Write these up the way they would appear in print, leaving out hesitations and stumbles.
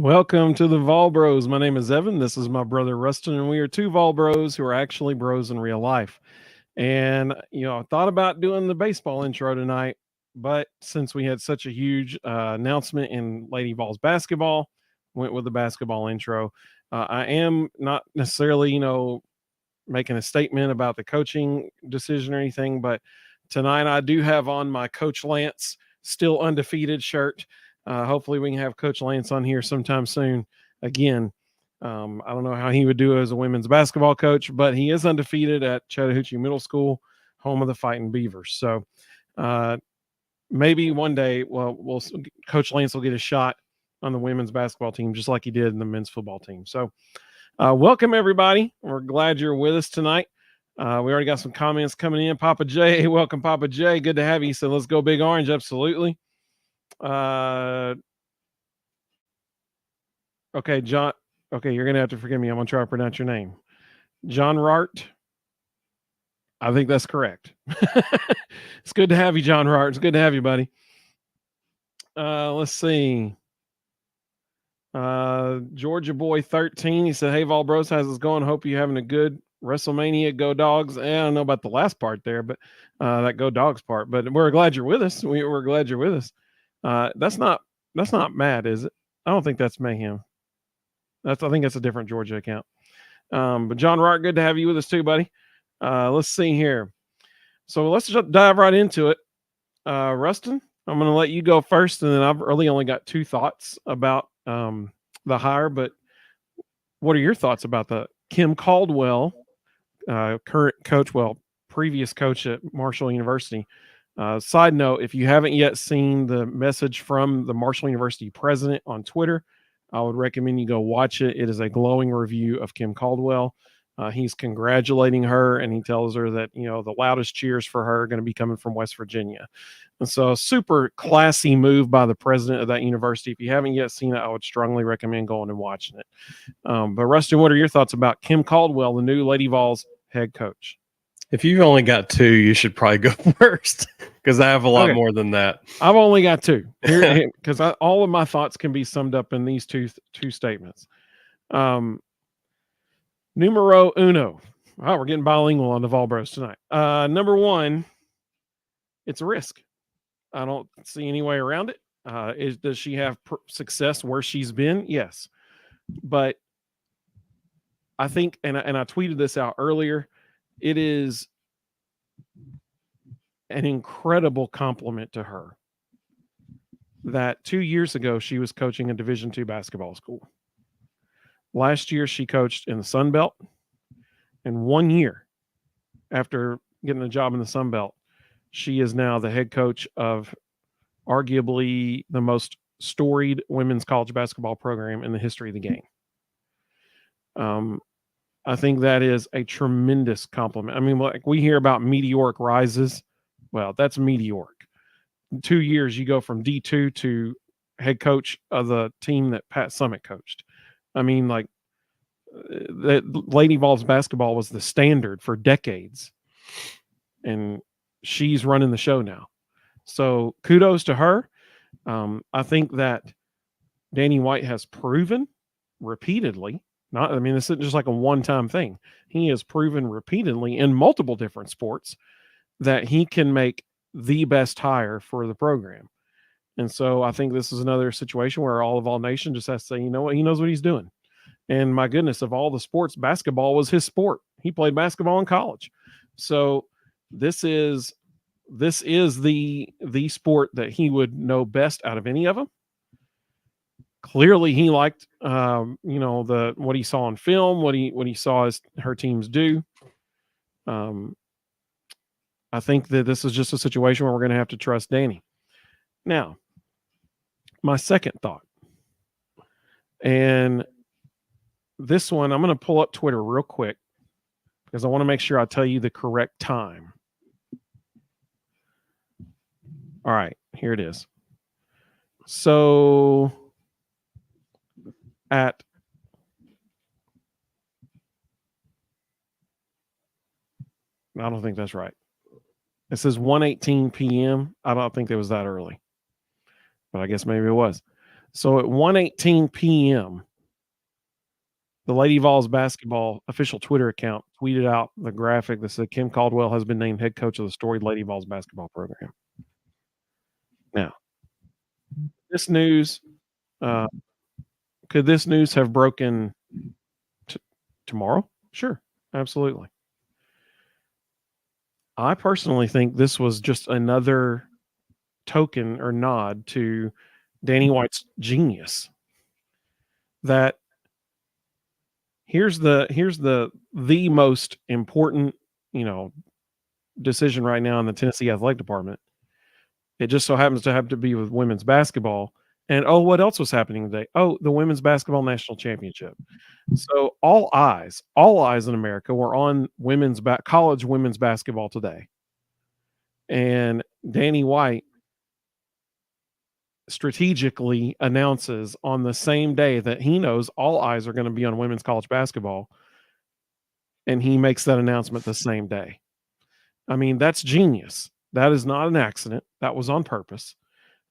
Welcome to the Vol Bros. My name is Evan. This is my brother Rustin, and we are two Vol Bros who are actually bros in real life. And, I thought about doing the baseball intro tonight, but since we had such a huge announcement in Lady Vols Basketball, went with the basketball intro. I am not necessarily, making a statement about the coaching decision or anything, but tonight I do have on my Coach Lance still undefeated shirt. Hopefully we can have Coach Lance on here sometime soon again. I don't know how he would do as a women's basketball coach, but he is undefeated at Chattahoochee Middle School, home of the Fighting Beavers. So maybe one day, Coach Lance will get a shot on the women's basketball team, just like he did in the men's football team. So welcome, everybody. We're glad you're with us tonight. We already got some comments coming in. Papa J, welcome, Papa J. Good to have you. So let's go Big Orange. Absolutely. Okay, John. Okay, you're going to have to forgive me. I'm going to try to pronounce your name. John Rart. I think that's correct. It's good to have you, John Rart. It's good to have you, buddy. Let's see. Georgia Boy 13. He said, "Hey, Vol Bros, how's it going? Hope you're having a good WrestleMania. Go Dogs." I don't know about the last part there, but that Go Dogs part. But we're glad you're with us. We're glad you're with us. That's not Matt, is it? I don't think that's Mayhem. I think that's a different Georgia account. But John Rart, good to have you with us too, buddy. Let's see here. So let's just dive right into it. Rustin, I'm going to let you go first, and then I've really only got two thoughts about the hire. But what are your thoughts about the Kim Caldwell, current coach, previous coach at Marshall University? Side note, if you haven't yet seen the message from the Marshall University president on Twitter, I would recommend you go watch it. It is a glowing review of Kim Caldwell. He's congratulating her, and he tells her that, the loudest cheers for her are going to be coming from West Virginia. And so super classy move by the president of that university. If you haven't yet seen it, I would strongly recommend going and watching it. But Rustin, what are your thoughts about Kim Caldwell, the new Lady Vols head coach? If you've only got two, you should probably go first, because I have a lot more than that. I've only got two here because all of my thoughts can be summed up in these two statements. Numero uno. Wow, we're getting bilingual on the Vol Bros tonight. Number one, it's a risk. I don't see any way around it. Does she have success where she's been? Yes. But I think, and I tweeted this out earlier, it is an incredible compliment to her that 2 years ago she was coaching a Division II basketball school. Last year she coached in the Sun Belt, and 1 year after getting a job in the Sun Belt, she is now the head coach of arguably the most storied women's college basketball program in the history of the game. I think that is a tremendous compliment. I mean, like, we hear about meteoric rises. Well, that's meteoric. In 2 years, you go from D2 to head coach of the team that Pat Summitt coached. I mean, like, that Lady Vols basketball was the standard for decades, and she's running the show now. So kudos to her. I think that Danny White has proven repeatedly, this isn't just like a one-time thing. He has proven repeatedly in multiple different sports that he can make the best hire for the program. And so I think this is another situation where all nation just has to say, you know what, he knows what he's doing. And my goodness, of all the sports, basketball was his sport. He played basketball in college. So this is the sport that he would know best out of any of them. Clearly, he liked, what he saw on film, what he saw her teams do. I think that this is just a situation where we're going to have to trust Danny. Now, my second thought, and this one, I'm going to pull up Twitter real quick because I want to make sure I tell you the correct time. All right, here it is. So I don't think that's right. It says 1:18 p.m. I don't think it was that early, but I guess maybe it was. So at 1:18 p.m., the Lady Vols Basketball official Twitter account tweeted out the graphic that said Kim Caldwell has been named head coach of the storied Lady Vols Basketball program. Now, this news, uh, could this news have broken tomorrow? Sure, absolutely. I personally think this was just another token or nod to Danny White's genius. That here's the most important, decision right now in the Tennessee Athletic Department. It just so happens to have to be with women's basketball. And what else was happening today? Oh, the women's basketball national championship. So all eyes in America were on college women's basketball today. And Danny White strategically announces on the same day that he knows all eyes are going to be on women's college basketball, and he makes that announcement the same day. I mean, that's genius. That is not an accident. That was on purpose.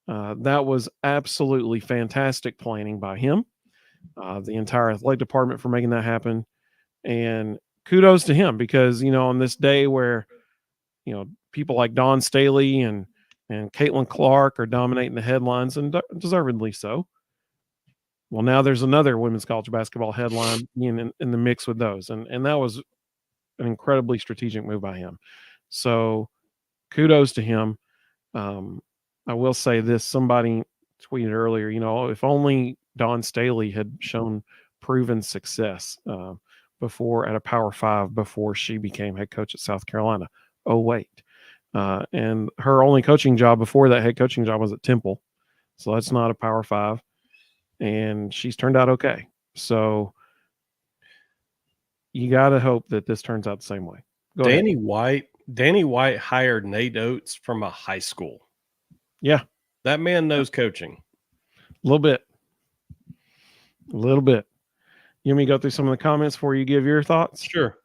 That was absolutely fantastic planning by him, the entire athletic department for making that happen. And kudos to him because, on this day where, people like Dawn Staley and Caitlin Clark are dominating the headlines, and deservedly so. Well, now there's another women's college basketball headline in the mix with those. And that was an incredibly strategic move by him. So kudos to him. I will say this, somebody tweeted earlier, if only Dawn Staley had shown proven success before at a Power 5 before she became head coach at South Carolina. Oh, wait. And her only coaching job before that head coaching job was at Temple. So that's not a Power 5. And she's turned out okay. So you got to hope that this turns out the same way. Go ahead. Danny White hired Nate Oates from a high school. Yeah. That man knows coaching. A little bit. You want me to go through some of the comments before you give your thoughts? Sure.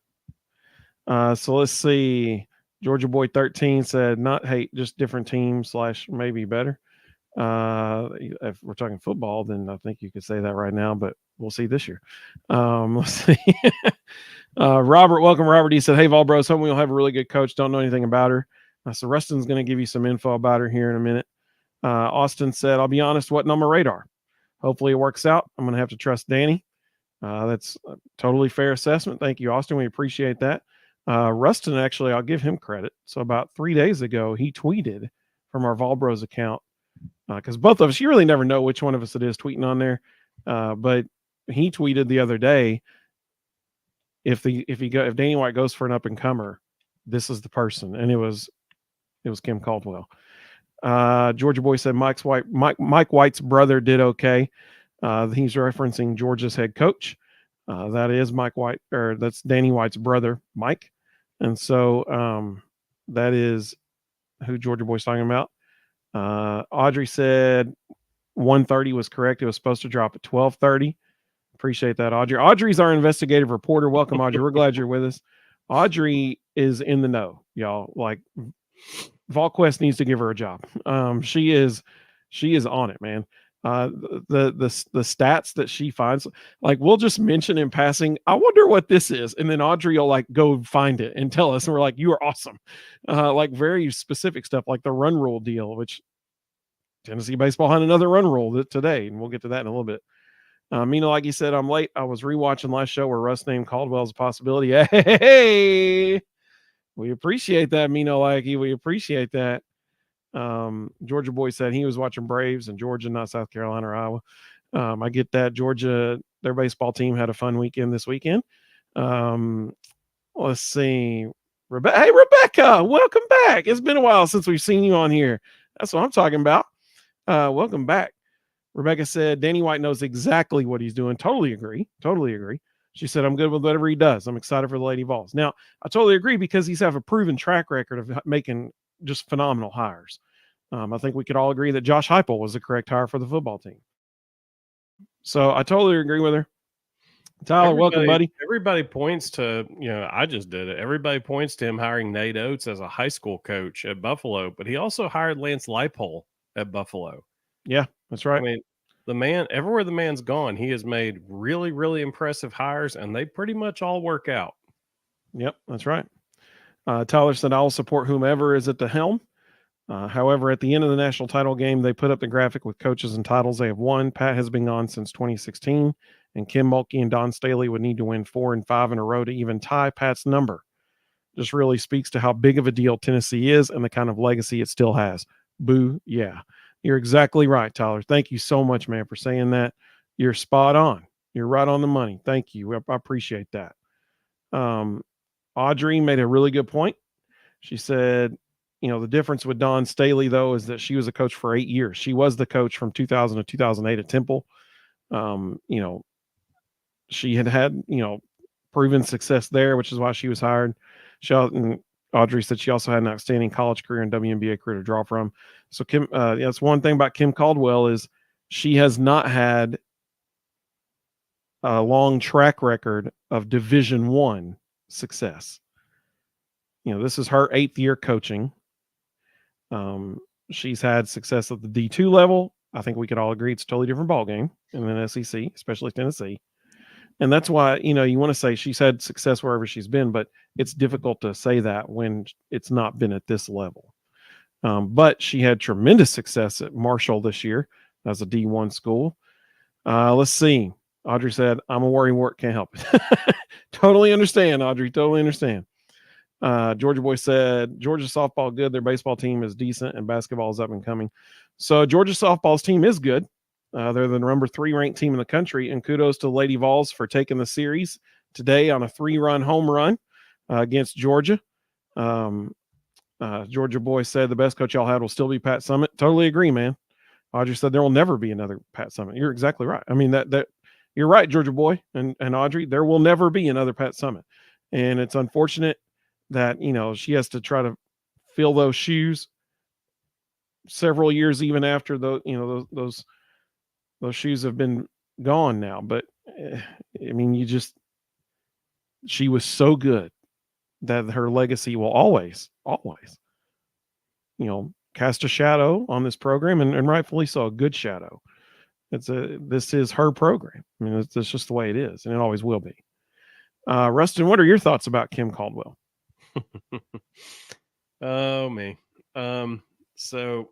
So let's see. Georgia Boy 13 said, not hate, just different teams / maybe better. If we're talking football, then I think you could say that right now, but we'll see this year. Let's see. Robert, welcome, Robert. He said, hey, Vol Bros, hoping we'll have a really good coach. Don't know anything about her. So Rustin's going to give you some info about her here in a minute. Austin said, I'll be honest, wasn't on my radar. Hopefully it works out. I'm going to have to trust Danny. That's a totally fair assessment. Thank you, Austin. We appreciate that. Rustin, actually, I'll give him credit. So about 3 days ago, he tweeted from our Vol Bros account, because both of us, you really never know which one of us it is tweeting on there. But he tweeted the other day, if Danny White goes for an up and comer, this is the person. And it was Kim Caldwell. Georgia Boy said Mike White's brother did okay. He's referencing Georgia's head coach. That is Mike White, or that's Danny White's brother, Mike. And so that is who Georgia Boy's talking about. Audrey said 1:30 was correct. It was supposed to drop at 12:30. Appreciate that, Audrey. Audrey's our investigative reporter. Welcome, Audrey. We're glad you're with us. Audrey is in the know, y'all. Like, VolQuest needs to give her a job. She is on it, man. The stats that she finds, like, we'll just mention in passing, I wonder what this is, and then Audrey will like go find it and tell us, and we're like, you are awesome. Like very specific stuff, like the run rule deal, which Tennessee baseball had another run rule today, and we'll get to that in a little bit. Mina, like you said, I'm late. I was rewatching last show where Russ named Caldwell as a possibility. Hey, we appreciate that, Mina, like we appreciate that. Georgia Boy said he was watching Braves and Georgia, not South Carolina or Iowa. I get that. Georgia, their baseball team had a fun weekend this weekend. Let's see. Hey, Rebecca, welcome back. It's been a while since we've seen you on here. That's what I'm talking about. Welcome back. Rebecca said Danny White knows exactly what he's doing. Totally agree. She said, I'm good with whatever he does. I'm excited for the Lady Vols. Now, I totally agree because he's have a proven track record of making just phenomenal hires. I think we could all agree that Josh Heupel was the correct hire for the football team. So I totally agree with her. Tyler, welcome, buddy. Everybody points to, I just did it. Everybody points to him hiring Nate Oates as a high school coach at Buffalo, but he also hired Lance Leipold at Buffalo. Yeah, that's right. I mean, the man, everywhere the man's gone, he has made really, really impressive hires, and they pretty much all work out. Yep, that's right. Tyler said, "I'll support whomever is at the helm." However, at the end of the national title game, they put up the graphic with coaches and titles they have won. Pat has been gone since 2016, and Kim Mulkey and Don Staley would need to win 4 and 5 in a row to even tie Pat's number. Just really speaks to how big of a deal Tennessee is and the kind of legacy it still has. Boo, yeah. You're exactly right, Tyler. Thank you so much, man, for saying that. You're spot on. You're right on the money. Thank you. I appreciate that. Audrey made a really good point. She said, the difference with Dawn Staley, though, is that she was a coach for 8 years. She was the coach from 2000 to 2008 at Temple. She had proven success there, which is why she was hired. And Audrey said she also had an outstanding college career and WNBA career to draw from. So Kim, that's one thing about Kim Caldwell is she has not had a long track record of Division I success. This is her 8th year coaching. She's had success at the D2 level. I think we could all agree it's a totally different ballgame in an SEC, especially Tennessee. And that's why, you want to say she's had success wherever she's been, but it's difficult to say that when it's not been at this level. But she had tremendous success at Marshall this year as a D1 school. Let's see. Audrey said, "I'm a worrywart, can't help it." Totally understand, Audrey. Totally understand. Georgia Boy said, "Georgia softball good. Their baseball team is decent, and basketball is up and coming." So Georgia softball's team is good. They're the number 3 ranked team in the country, and kudos to Lady Vols for taking the series today on a 3-run home run against Georgia. Georgia Boy said the best coach y'all had will still be Pat Summitt. Totally agree, man. Audrey said there will never be another Pat Summitt. You're exactly right. I mean, that you're right, Georgia Boy and Audrey. There will never be another Pat Summitt, and it's unfortunate that she has to try to fill those shoes several years even after those shoes have been gone now. But I mean, she was so good that her legacy will always cast a shadow on this program, and rightfully so, a good shadow. This is her program. I mean, it's just the way it is, and it always will be. Rustin, what are your thoughts about Kim Caldwell? Oh, me. So,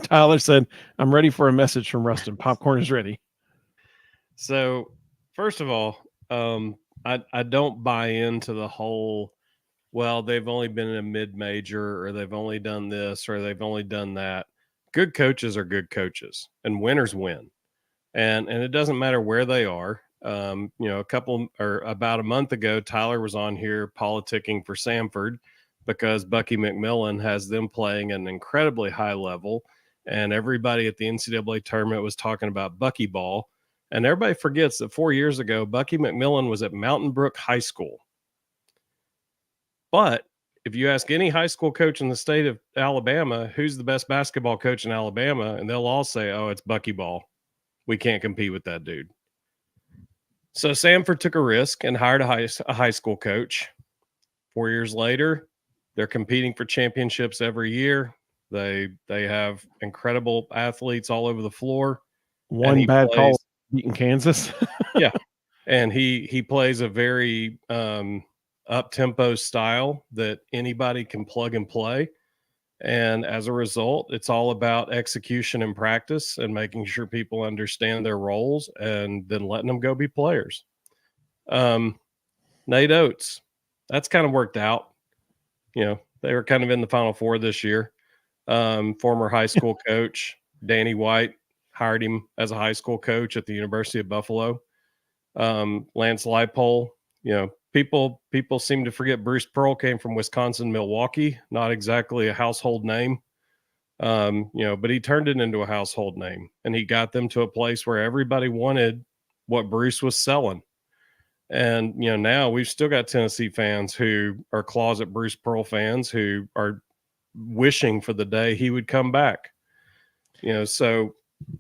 Tyler said, "I'm ready for a message from Rustin. Popcorn is ready." So, first of all, I don't buy into the whole, well, they've only been in a mid-major, or they've only done this, or they've only done that. Good coaches are good coaches, and winners win. And it doesn't matter where they are. About a month ago, Tyler was on here politicking for Samford because Bucky McMillan has them playing at an incredibly high level, and everybody at the NCAA tournament was talking about Bucky ball. And everybody forgets that 4 years ago, Bucky McMillan was at Mountain Brook High School. But if you ask any high school coach in the state of Alabama, who's the best basketball coach in Alabama, and they'll all say, "Oh, it's Bucky ball. We can't compete with that dude." So Samford took a risk and hired a high school coach. 4 years later, they're competing for championships every year. They have incredible athletes all over the floor. One bad call beating Kansas. Yeah. And he plays a very up-tempo style that anybody can plug and play. And as a result, it's all about execution and practice and making sure people understand their roles and then letting them go be players. Nate Oates, that's kind of worked out. They were kind of in the Final Four this year. Former high school coach Danny White hired him as a high school coach at the University of Buffalo. Lance Leipold, people seem to forget Bruce Pearl came from Wisconsin, Milwaukee, not exactly a household name. But he turned it into a household name, and he got them to a place where everybody wanted what Bruce was selling. And, now we've still got Tennessee fans who are closet Bruce Pearl fans who are wishing for the day he would come back. So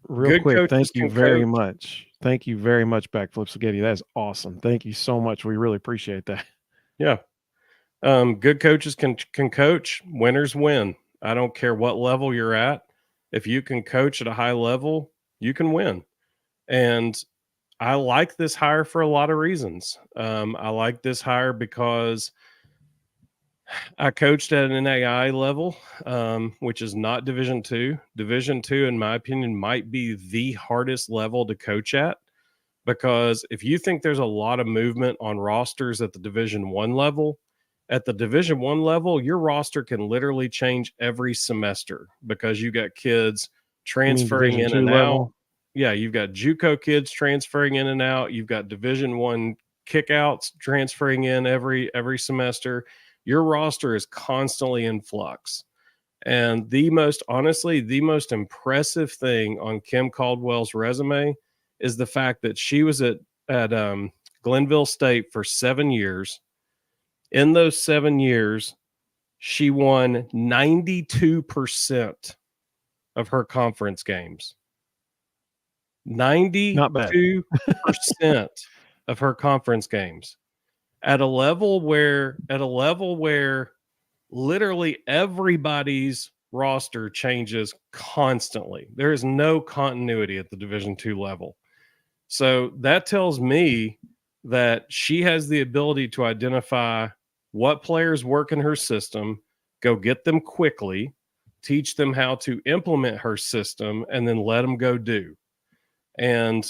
real quick, thank you very much. Thank you very much, Backflip Spaghetti. That is awesome. Thank you so much. We really appreciate that. Yeah. Good coaches can coach. Winners win. I don't care what level you're at. If you can coach at a high level, You can win. And I like this hire for a lot of reasons. I like this hire because I coached at an NAI level, which is not Division two. Division two, in my opinion, might be the hardest level to coach at, because if you think there's a lot of movement on rosters at the Division one level, at the Division one level, your roster can literally change every semester because you got kids transferring Division in two and level? out. Yeah, you've got JUCO kids transferring in and out. You've got Division one kickouts transferring in every semester. Your roster is constantly in flux. And the most impressive thing on Kim Caldwell's resume is the fact that she was at Glenville State for 7 years. In those 7 years, she won 92% of her conference games. 92% of her conference games at a level where literally everybody's roster changes constantly. There is no continuity at the Division II level. So that tells me that she has the ability to identify what players work in her system, go get them quickly, teach them how to implement her system, and then let them go do. And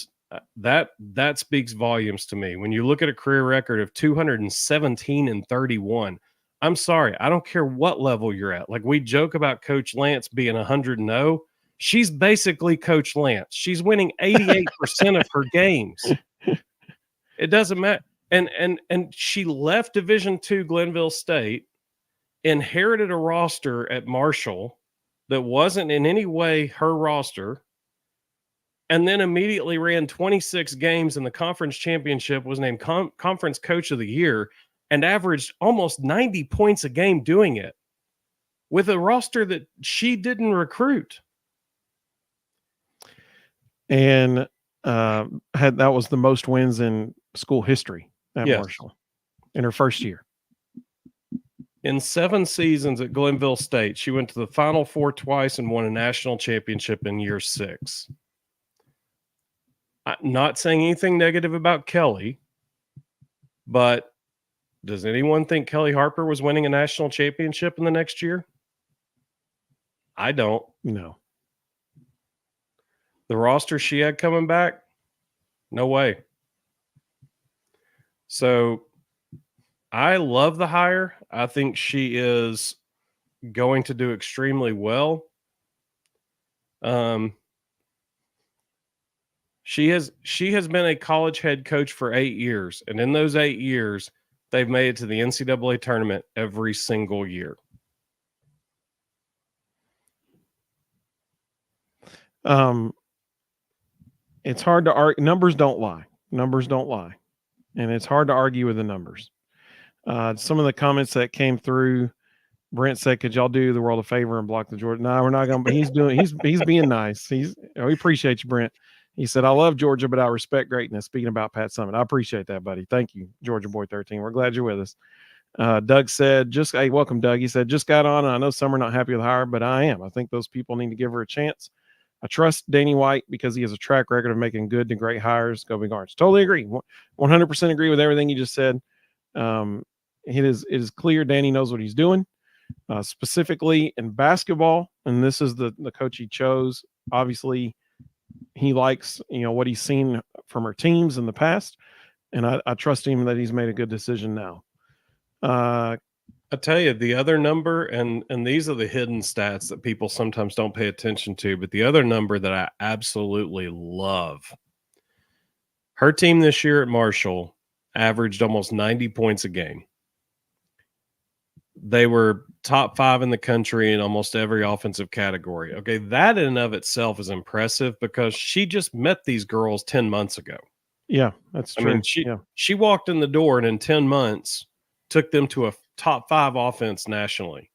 that speaks volumes to me. When you look at a career record of 217-31, I'm sorry, I don't care what level you're at. Like, we joke about Coach Lance being 100-0. She's basically Coach Lance. She's winning 88% of her games. It doesn't matter. And she left Division II Glenville State, inherited a roster at Marshall that wasn't in any way her roster, and then immediately ran 26 games in the conference championship, was named conference coach of the year, and averaged almost 90 points a game doing it with a roster that she didn't recruit. And that was the most wins in school history at Marshall in her first year. In 7 seasons at Glenville State, she went to the Final Four twice and won a national championship in year 6. I'm not saying anything negative about Kelly, but does anyone think Kelly Harper was winning a national championship in the next year? I don't. No. The roster she had coming back? No way. So I love the hire. I think she is going to do extremely well. She has been a college head coach for 8 years, and in those 8 years, they've made it to the NCAA tournament every single year. It's hard to argue. Numbers don't lie. And it's hard to argue with the numbers. Some of the comments that came through, Brent said, "Could y'all do the world a favor and block the Georgia?" No, we're not going to. He's being nice. We appreciate you, Brent. He said, "I love Georgia, but I respect greatness." Speaking about Pat Summitt, I appreciate that, buddy. Thank you, Georgia Boy 13. We're glad you're with us. Doug said, "Hey, welcome, Doug." He said, "Just got on, and I know some are not happy with the hire, but I am. I think those people need to give her a chance. I trust Danny White because he has a track record of making good to great hires. Go Big Orange." Totally agree. 100% agree with everything you just said. It is clear Danny knows what he's doing, specifically in basketball, and this is the coach he chose. Obviously, he likes what he's seen from her teams in the past, and I trust him that he's made a good decision now. I tell you, the other number, and these are the hidden stats that people sometimes don't pay attention to, but the other number that I absolutely love, her team this year at Marshall averaged almost 90 points a game. They were top 5 in the country in almost every offensive category. Okay, that in and of itself is impressive because she just met these girls 10 months ago. Yeah, that's true. I mean, she walked in the door and in 10 months took them to a top 5 offense nationally.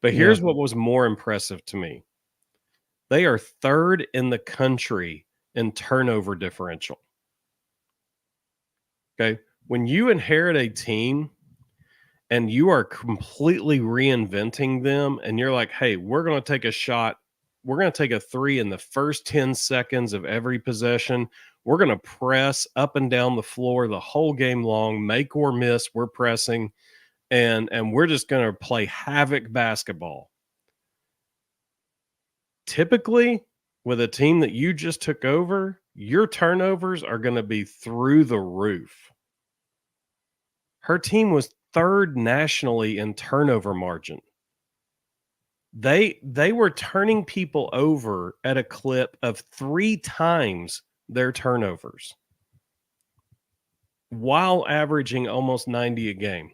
But here's what was more impressive to me. They are 3rd in the country in turnover differential. Okay. When you inherit a team and you are completely reinventing them and you're like, hey, we're going to take a shot take a three in the first 10 seconds of every possession. We're going to press up and down the floor the whole game long, make or miss. We're pressing, and we're just going to play havoc basketball. Typically, with a team that you just took over, your turnovers are going to be through the roof. Her team was third nationally in turnover margin. They were turning people over at a clip of 3 times their turnovers while averaging almost 90 a game.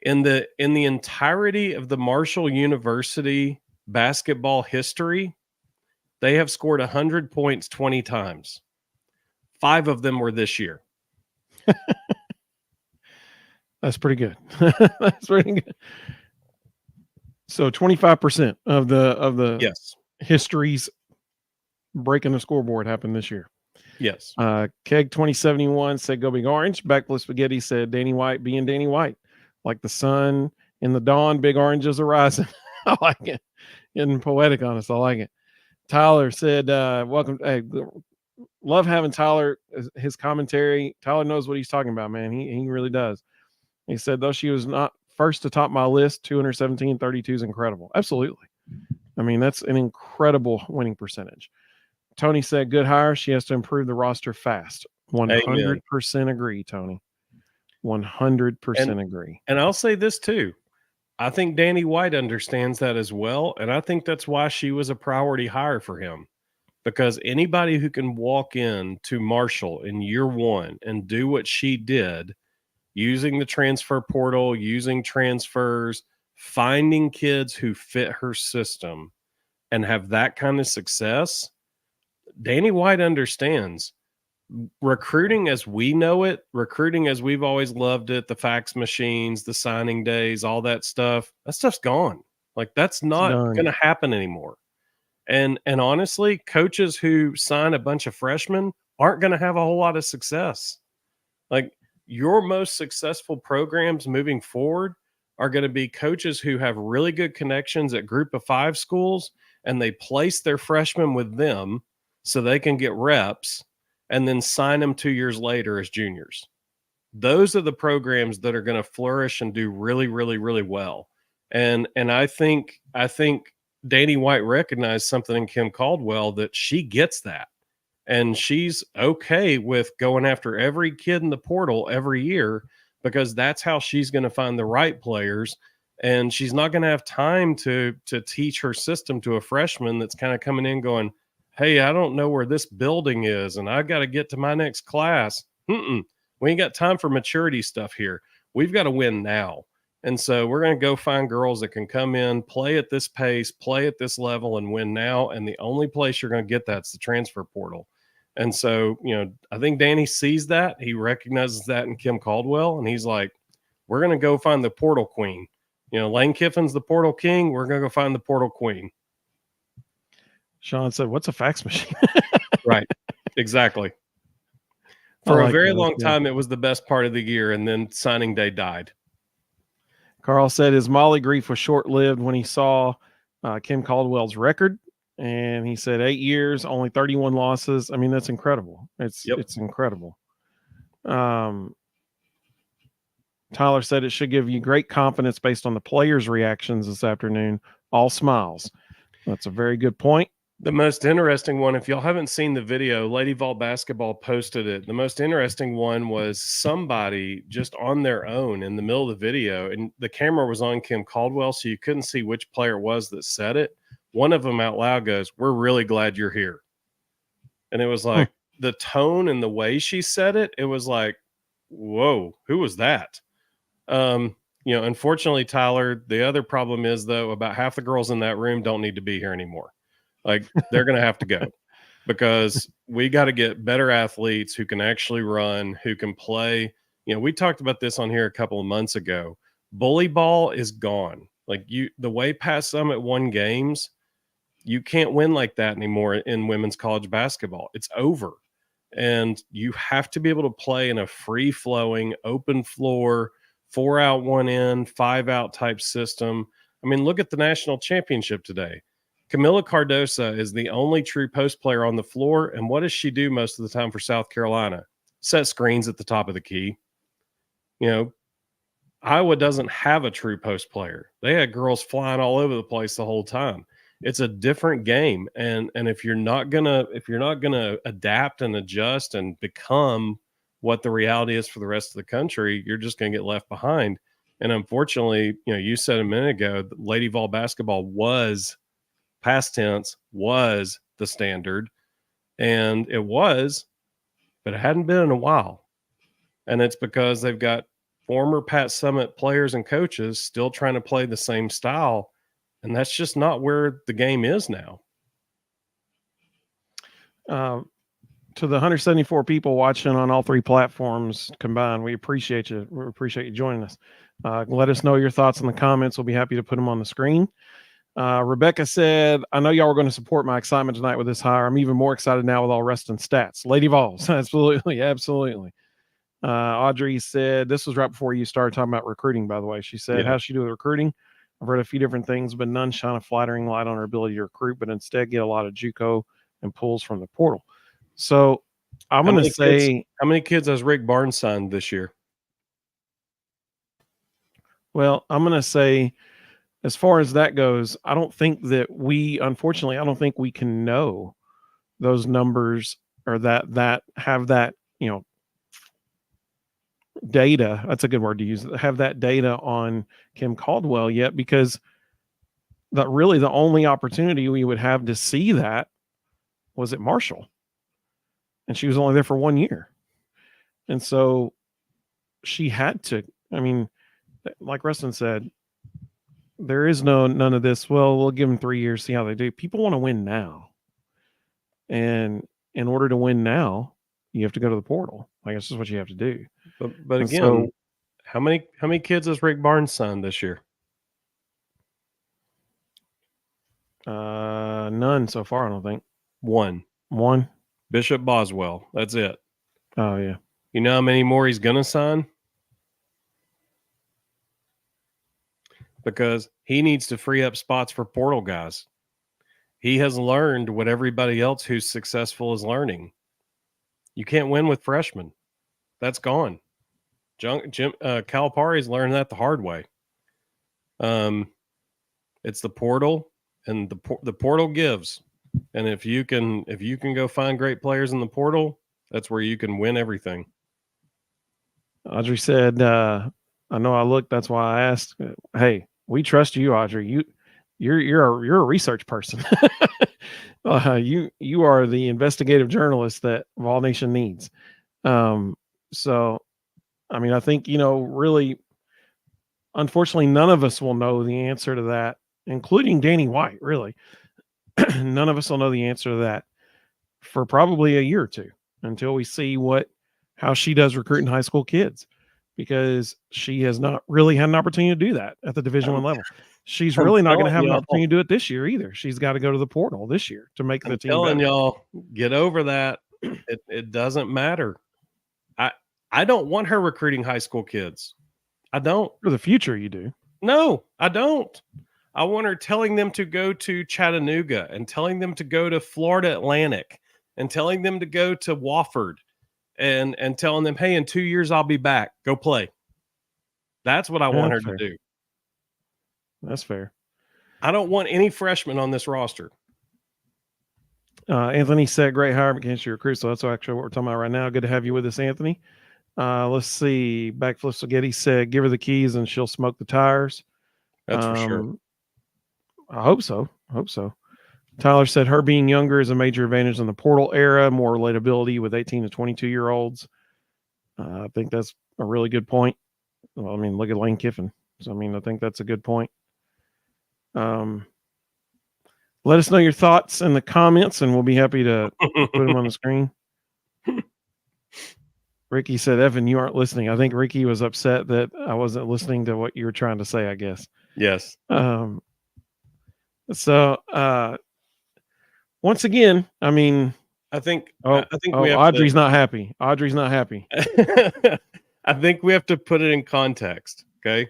In the entirety of the Marshall University basketball history, they have scored 100 points 20 times. 5 of them were this year. That's pretty good. That's pretty good. So 25% of the Yes. histories breaking the scoreboard happened this year. Yes. Keg 2071 said go Big Orange. Backless Spaghetti said Danny White being Danny White. Like the sun in the dawn, Big Orange is arising. I like it. Getting poetic on us. I like it. Tyler said, welcome. Hey, love having Tyler, his commentary. Tyler knows what he's talking about, man. He really does. He said, though she was not first to top my list, 217, 32 is incredible. Absolutely. I mean, that's an incredible winning percentage. Tony said, good hire. She has to improve the roster fast. 100% agree, Tony. 100% agree. And I'll say this too. I think Danny White understands that as well. And I think that's why she was a priority hire for him. Because anybody who can walk in to Marshall in year one and do what she did, using the transfer portal, using transfers, finding kids who fit her system and have that kind of success, Danny White understands. Recruiting as we know it, recruiting as we've always loved it, the fax machines, the signing days, all that stuff's gone. Like that's not going to happen anymore. And honestly, coaches who sign a bunch of freshmen aren't going to have a whole lot of success. Like your most successful programs moving forward are going to be coaches who have really good connections at group of 5 schools, and they place their freshmen with them so they can get reps and then sign them 2 years later as juniors. Those are the programs that are going to flourish and do really, really, really well. And I think Danny White recognized something in Kim Caldwell that she gets that. And she's okay with going after every kid in the portal every year because that's how she's going to find the right players. And she's not going to have time to teach her system to a freshman that's kind of coming in going, hey, I don't know where this building is, and I got to get to my next class. We ain't got time for maturity stuff here. We've got to win now. And so we're going to go find girls that can come in, play at this pace, play at this level, and win now. And the only place you're going to get that's the transfer portal. And so, I think Danny sees that. He recognizes that in Kim Caldwell, and he's like, we're going to go find the portal queen. Lane Kiffin's the portal king. We're going to go find the portal queen. Sean said, what's a fax machine? Right. Exactly. For a very long time, it was the best part of the year, and then signing day died. Carl said his Molly grief was short-lived when he saw Kim Caldwell's record, and he said 8 years, only 31 losses. I mean, that's incredible. It's incredible. Tyler said it should give you great confidence based on the players' reactions this afternoon. All smiles. That's a very good point. The most interesting one, if y'all haven't seen the video, Lady Vols Basketball posted it. The most interesting one was somebody just on their own in the middle of the video, and the camera was on Kim Caldwell, so you couldn't see which player it was that said it. One of them out loud goes, "We're really glad you're here." And it was like the tone and the way she said it, it was like, whoa, who was that? Unfortunately, Tyler, the other problem is, though, about half the girls in that room don't need to be here anymore. Like they're going to have to go because we got to get better athletes who can actually run, who can play. We talked about this on here a couple of months ago. Bully ball is gone. Like the way Pat Summit won games, you can't win like that anymore in women's college basketball. It's over. And you have to be able to play in a free flowing, open floor, 4 out, 1 in, 5 out type system. I mean, look at the national championship today. Camila Cardosa is the only true post player on the floor. And what does she do most of the time for South Carolina? Set screens at the top of the key. You know, Iowa doesn't have a true post player. They had girls flying all over the place the whole time. It's a different game. And if you're not gonna adapt and adjust and become what the reality is for the rest of the country, you're just gonna get left behind. And unfortunately, you said a minute ago, that Lady Vol basketball was, past tense, was the standard. And it was, but it hadn't been in a while. And it's because they've got former Pat Summitt players and coaches still trying to play the same style. And that's just not where the game is now. To the 174 people watching on all three platforms combined, we appreciate you. We appreciate you joining us. Let us know your thoughts in the comments. We'll be happy to put them on the screen. Rebecca said, I know y'all were going to support my excitement tonight with this hire. I'm even more excited now with all rest and stats. Lady Vols. Absolutely. Absolutely. Audrey said, this was right before you started talking about recruiting, by the way. She said, how's she do with recruiting? I've read a few different things, but none shine a flattering light on her ability to recruit, but instead get a lot of JUCO and pulls from the portal. So I'm going to say, how many kids has Rick Barnes signed this year? Well, I'm going to say, as far as that goes, I don't think unfortunately, I don't think we can know those numbers or that have that, data. That's a good word to use. Have that data on Kim Caldwell yet, because really the only opportunity we would have to see that was at Marshall. And she was only there for 1 year. And so she had to, like Rustin said, there is none of this. Well, we'll give them 3 years, see how they do. People want to win now. And in order to win now, you have to go to the portal. I guess that's what you have to do. But again, so, how many kids has Rick Barnes signed this year? None so far, I don't think. One. Bishop Boswell. That's it. Oh, yeah. You know how many more he's going to sign? Because he needs to free up spots for portal guys. He has learned what everybody else who's successful is learning. You can't win with freshmen. That's gone. Calipari's learned that the hard way. It's the portal, and the portal gives. And if you can go find great players in the portal, that's where you can win everything. Audrey said, I know I looked, that's why I asked. Hey, we trust you, Audrey. You're a research person. You are the investigative journalist that Vol Nation needs. So I think, really, unfortunately, none of us will know the answer to that, including Danny White, really. None of us will know the answer to that for probably a year or two until we see how she does recruiting high school kids, because she has not really had an opportunity to do that at the Division I level. She's really not going to have an opportunity to do it this year either. She's got to go to the portal this year to make the team. I'm telling y'all, get over that. It doesn't matter. I don't want her recruiting high school kids. I don't. For the future, you do. No, I don't. I want her telling them to go to Chattanooga and telling them to go to Florida Atlantic and telling them to go to Wofford and telling them, hey, in 2 years, I'll be back. Go play. That's what I want her to do. That's fair. I don't want any freshmen on this roster. Anthony said, great hire against your recruit. So that's actually what we're talking about right now. Good to have you with us, Anthony. Let's see. Backflip Spaghetti said, give her the keys and she'll smoke the tires. That's for sure. I hope so. Tyler said her being younger is a major advantage in the portal era, more relatability with 18 to 22-year-olds. I think that's a really good point. Well, look at Lane Kiffin. So, I think that's a good point. Let us know your thoughts in the comments, and we'll be happy to put them on the screen. Ricky said, Evan, you aren't listening. I think Ricky was upset that I wasn't listening to what you were trying to say, I guess. Yes. So once again, I think Audrey's not happy. Audrey's not happy. I think we have to put it in context. Okay.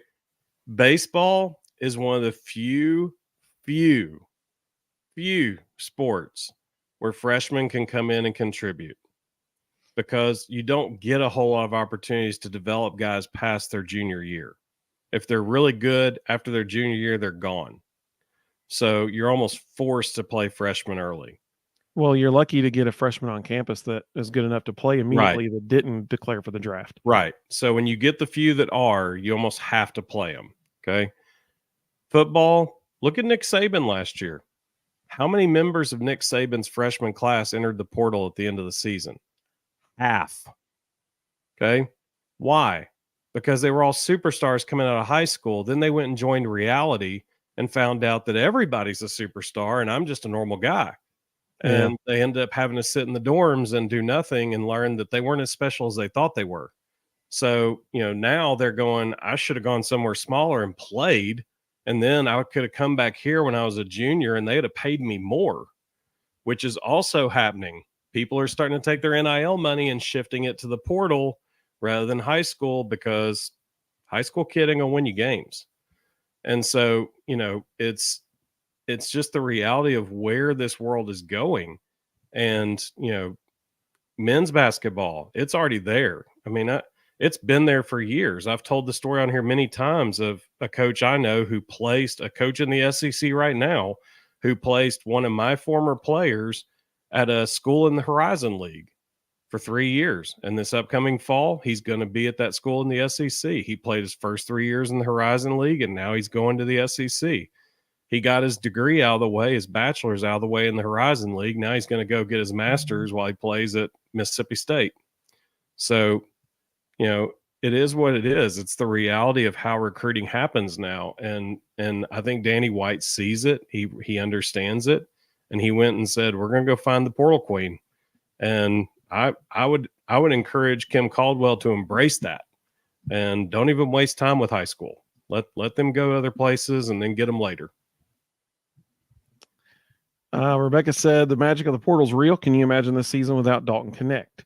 Baseball is one of the few few sports where freshmen can come in and contribute, because you don't get a whole lot of opportunities to develop guys past their junior year. If they're really good after their junior year, they're gone. So you're almost forced to play freshmen early. Well, you're lucky to get a freshman on campus that is good enough to play immediately that didn't declare for the draft. Right. So when you get the few that are, you almost have to play them. Okay. Football, look at Nick Saban last year. How many members of Nick Saban's freshman class entered the portal at the end of the season? Half. Okay. Why? Because they were all superstars coming out of high school. Then they went and joined reality and found out that everybody's a superstar and I'm just a normal guy. And they ended up having to sit in the dorms and do nothing and learn that they weren't as special as they thought they were. So, now they're going, I should have gone somewhere smaller and played. And then I could have come back here when I was a junior and they'd have paid me more, which is also happening. People are starting to take their NIL money and shifting it to the portal rather than high school, because high school kid ain't gonna win you games. And so, it's just the reality of where this world is going. And, men's basketball, it's already there. I mean, it's been there for years. I've told the story on here many times of a coach I know who placed a coach in the SEC right now, who placed one of my former players at a school in the Horizon League for 3 years. And this upcoming fall, he's going to be at that school in the SEC. He played his first 3 years in the Horizon League, and now he's going to the SEC. He got his degree out of the way, his bachelor's out of the way in the Horizon League. Now he's going to go get his master's while he plays at Mississippi State. So, it is what it is. It's the reality of how recruiting happens now. And I think Danny White sees it. He understands it. And he went and said, we're going to go find the portal queen. And I would encourage Kim Caldwell to embrace that, and don't even waste time with high school. Let them go other places and then get them later. Rebecca said the magic of the portal is real. Can you imagine this season without Dalton Connect?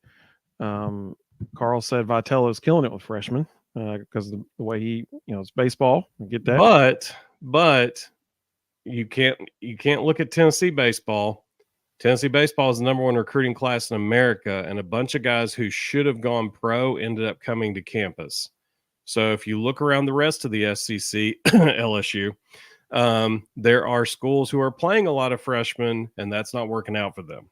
Carl said Vitello's killing it with freshmen because of the way he, it's baseball. I get that. But you can't look at Tennessee baseball. Tennessee baseball is the number one recruiting class in America, and a bunch of guys who should have gone pro ended up coming to campus. So if you look around the rest of the SEC, LSU, there are schools who are playing a lot of freshmen, and that's not working out for them.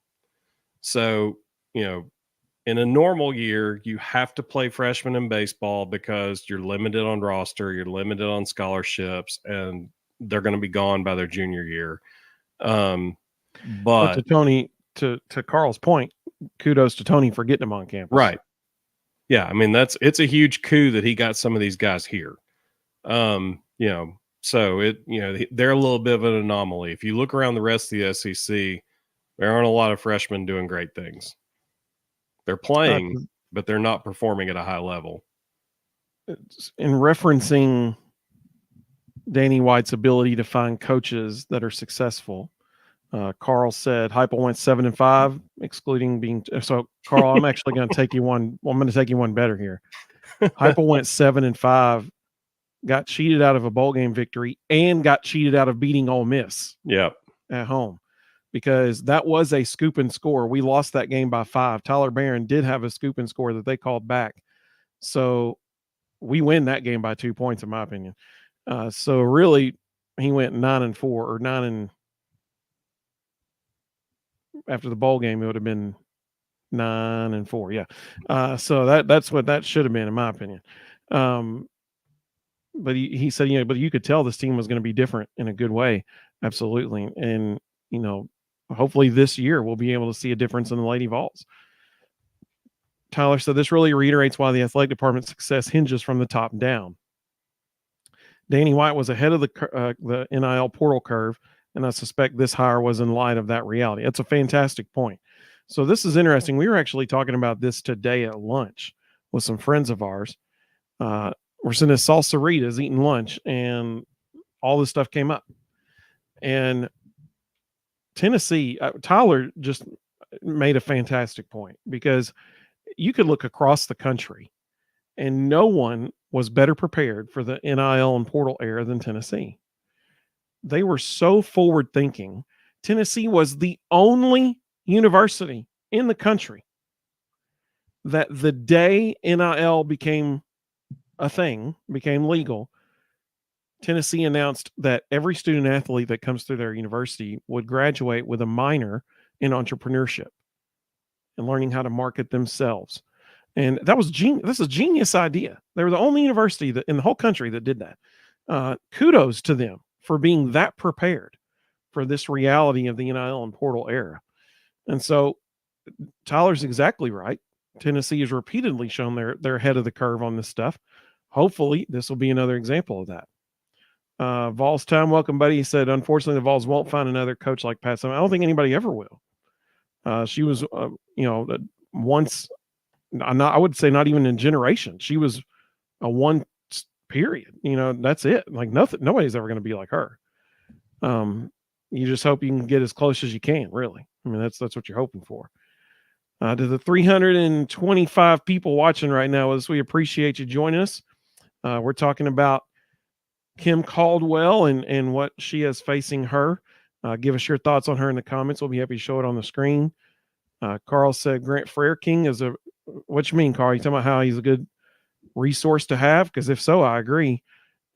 So, in a normal year, you have to play freshmen in baseball because you're limited on roster, you're limited on scholarships, and they're going to be gone by their junior year. But to Tony, to Carl's point, kudos to Tony for getting them on campus. Right. Yeah. I mean, it's a huge coup that he got some of these guys here. So they're a little bit of an anomaly. If you look around the rest of the SEC, there aren't a lot of freshmen doing great things. They're playing, but they're not performing at a high level. In referencing Danny White's ability to find coaches that are successful, Carl said Heupel went 7-5, excluding being. So, Carl, I'm actually going to take you one. Well, I'm going to take you one better here. Heupel went 7-5, got cheated out of a bowl game victory, and got cheated out of beating Ole Miss. At home. Because that was a scoop and score. We lost that game by 5. Tyler Barron did have a scoop and score that they called back. So we win that game by 2 points, in my opinion. So really, he went 9-4 or 9 after the bowl game. It would have been 9-4. Yeah. So that's what that should have been, in my opinion. But he said, but you could tell this team was going to be different in a good way. Absolutely. And, hopefully this year we'll be able to see a difference in the Lady Vols. Tyler said this really reiterates why the athletic department's success hinges from the top down. Danny White was ahead of the NIL portal curve, and I suspect this hire was in light of that reality. That's a fantastic point. So this is interesting. We were actually talking about this today at lunch with some friends of ours. We're sitting at Salsaritas eating lunch, and all this stuff came up. And Tennessee, Tyler just made a fantastic point, because you could look across the country and no one was better prepared for the NIL and portal era than Tennessee. They were so forward thinking. Tennessee was the only university in the country that the day NIL became a thing, became legal, Tennessee announced that every student athlete that comes through their university would graduate with a minor in entrepreneurship and learning how to market themselves. And that was genius. This is a genius idea. They were the only university that in the whole country that did that. Kudos to them for being that prepared for this reality of the NIL and portal era. And so Tyler's exactly right. Tennessee has repeatedly shown they're ahead of the curve on this stuff. Hopefully, this will be another example of that. Vols time, welcome, buddy. He said, unfortunately, the Vols won't find another coach like Pat Summitt. I don't think anybody ever will. She was, once, I would say not even in generation. She was a one period. That's it. Like nothing. Nobody's ever going to be like her. You just hope you can get as close as you can. Really, I mean, that's what you're hoping for. To the 325 people watching right now, we appreciate you joining us. We're talking about Kim Caldwell and what she is facing her. Give us your thoughts on her in the comments. We'll be happy to show it on the screen. Carl said Grant Frerking is what you mean, Carl? You talking about how he's a good resource to have? Because if so, I agree.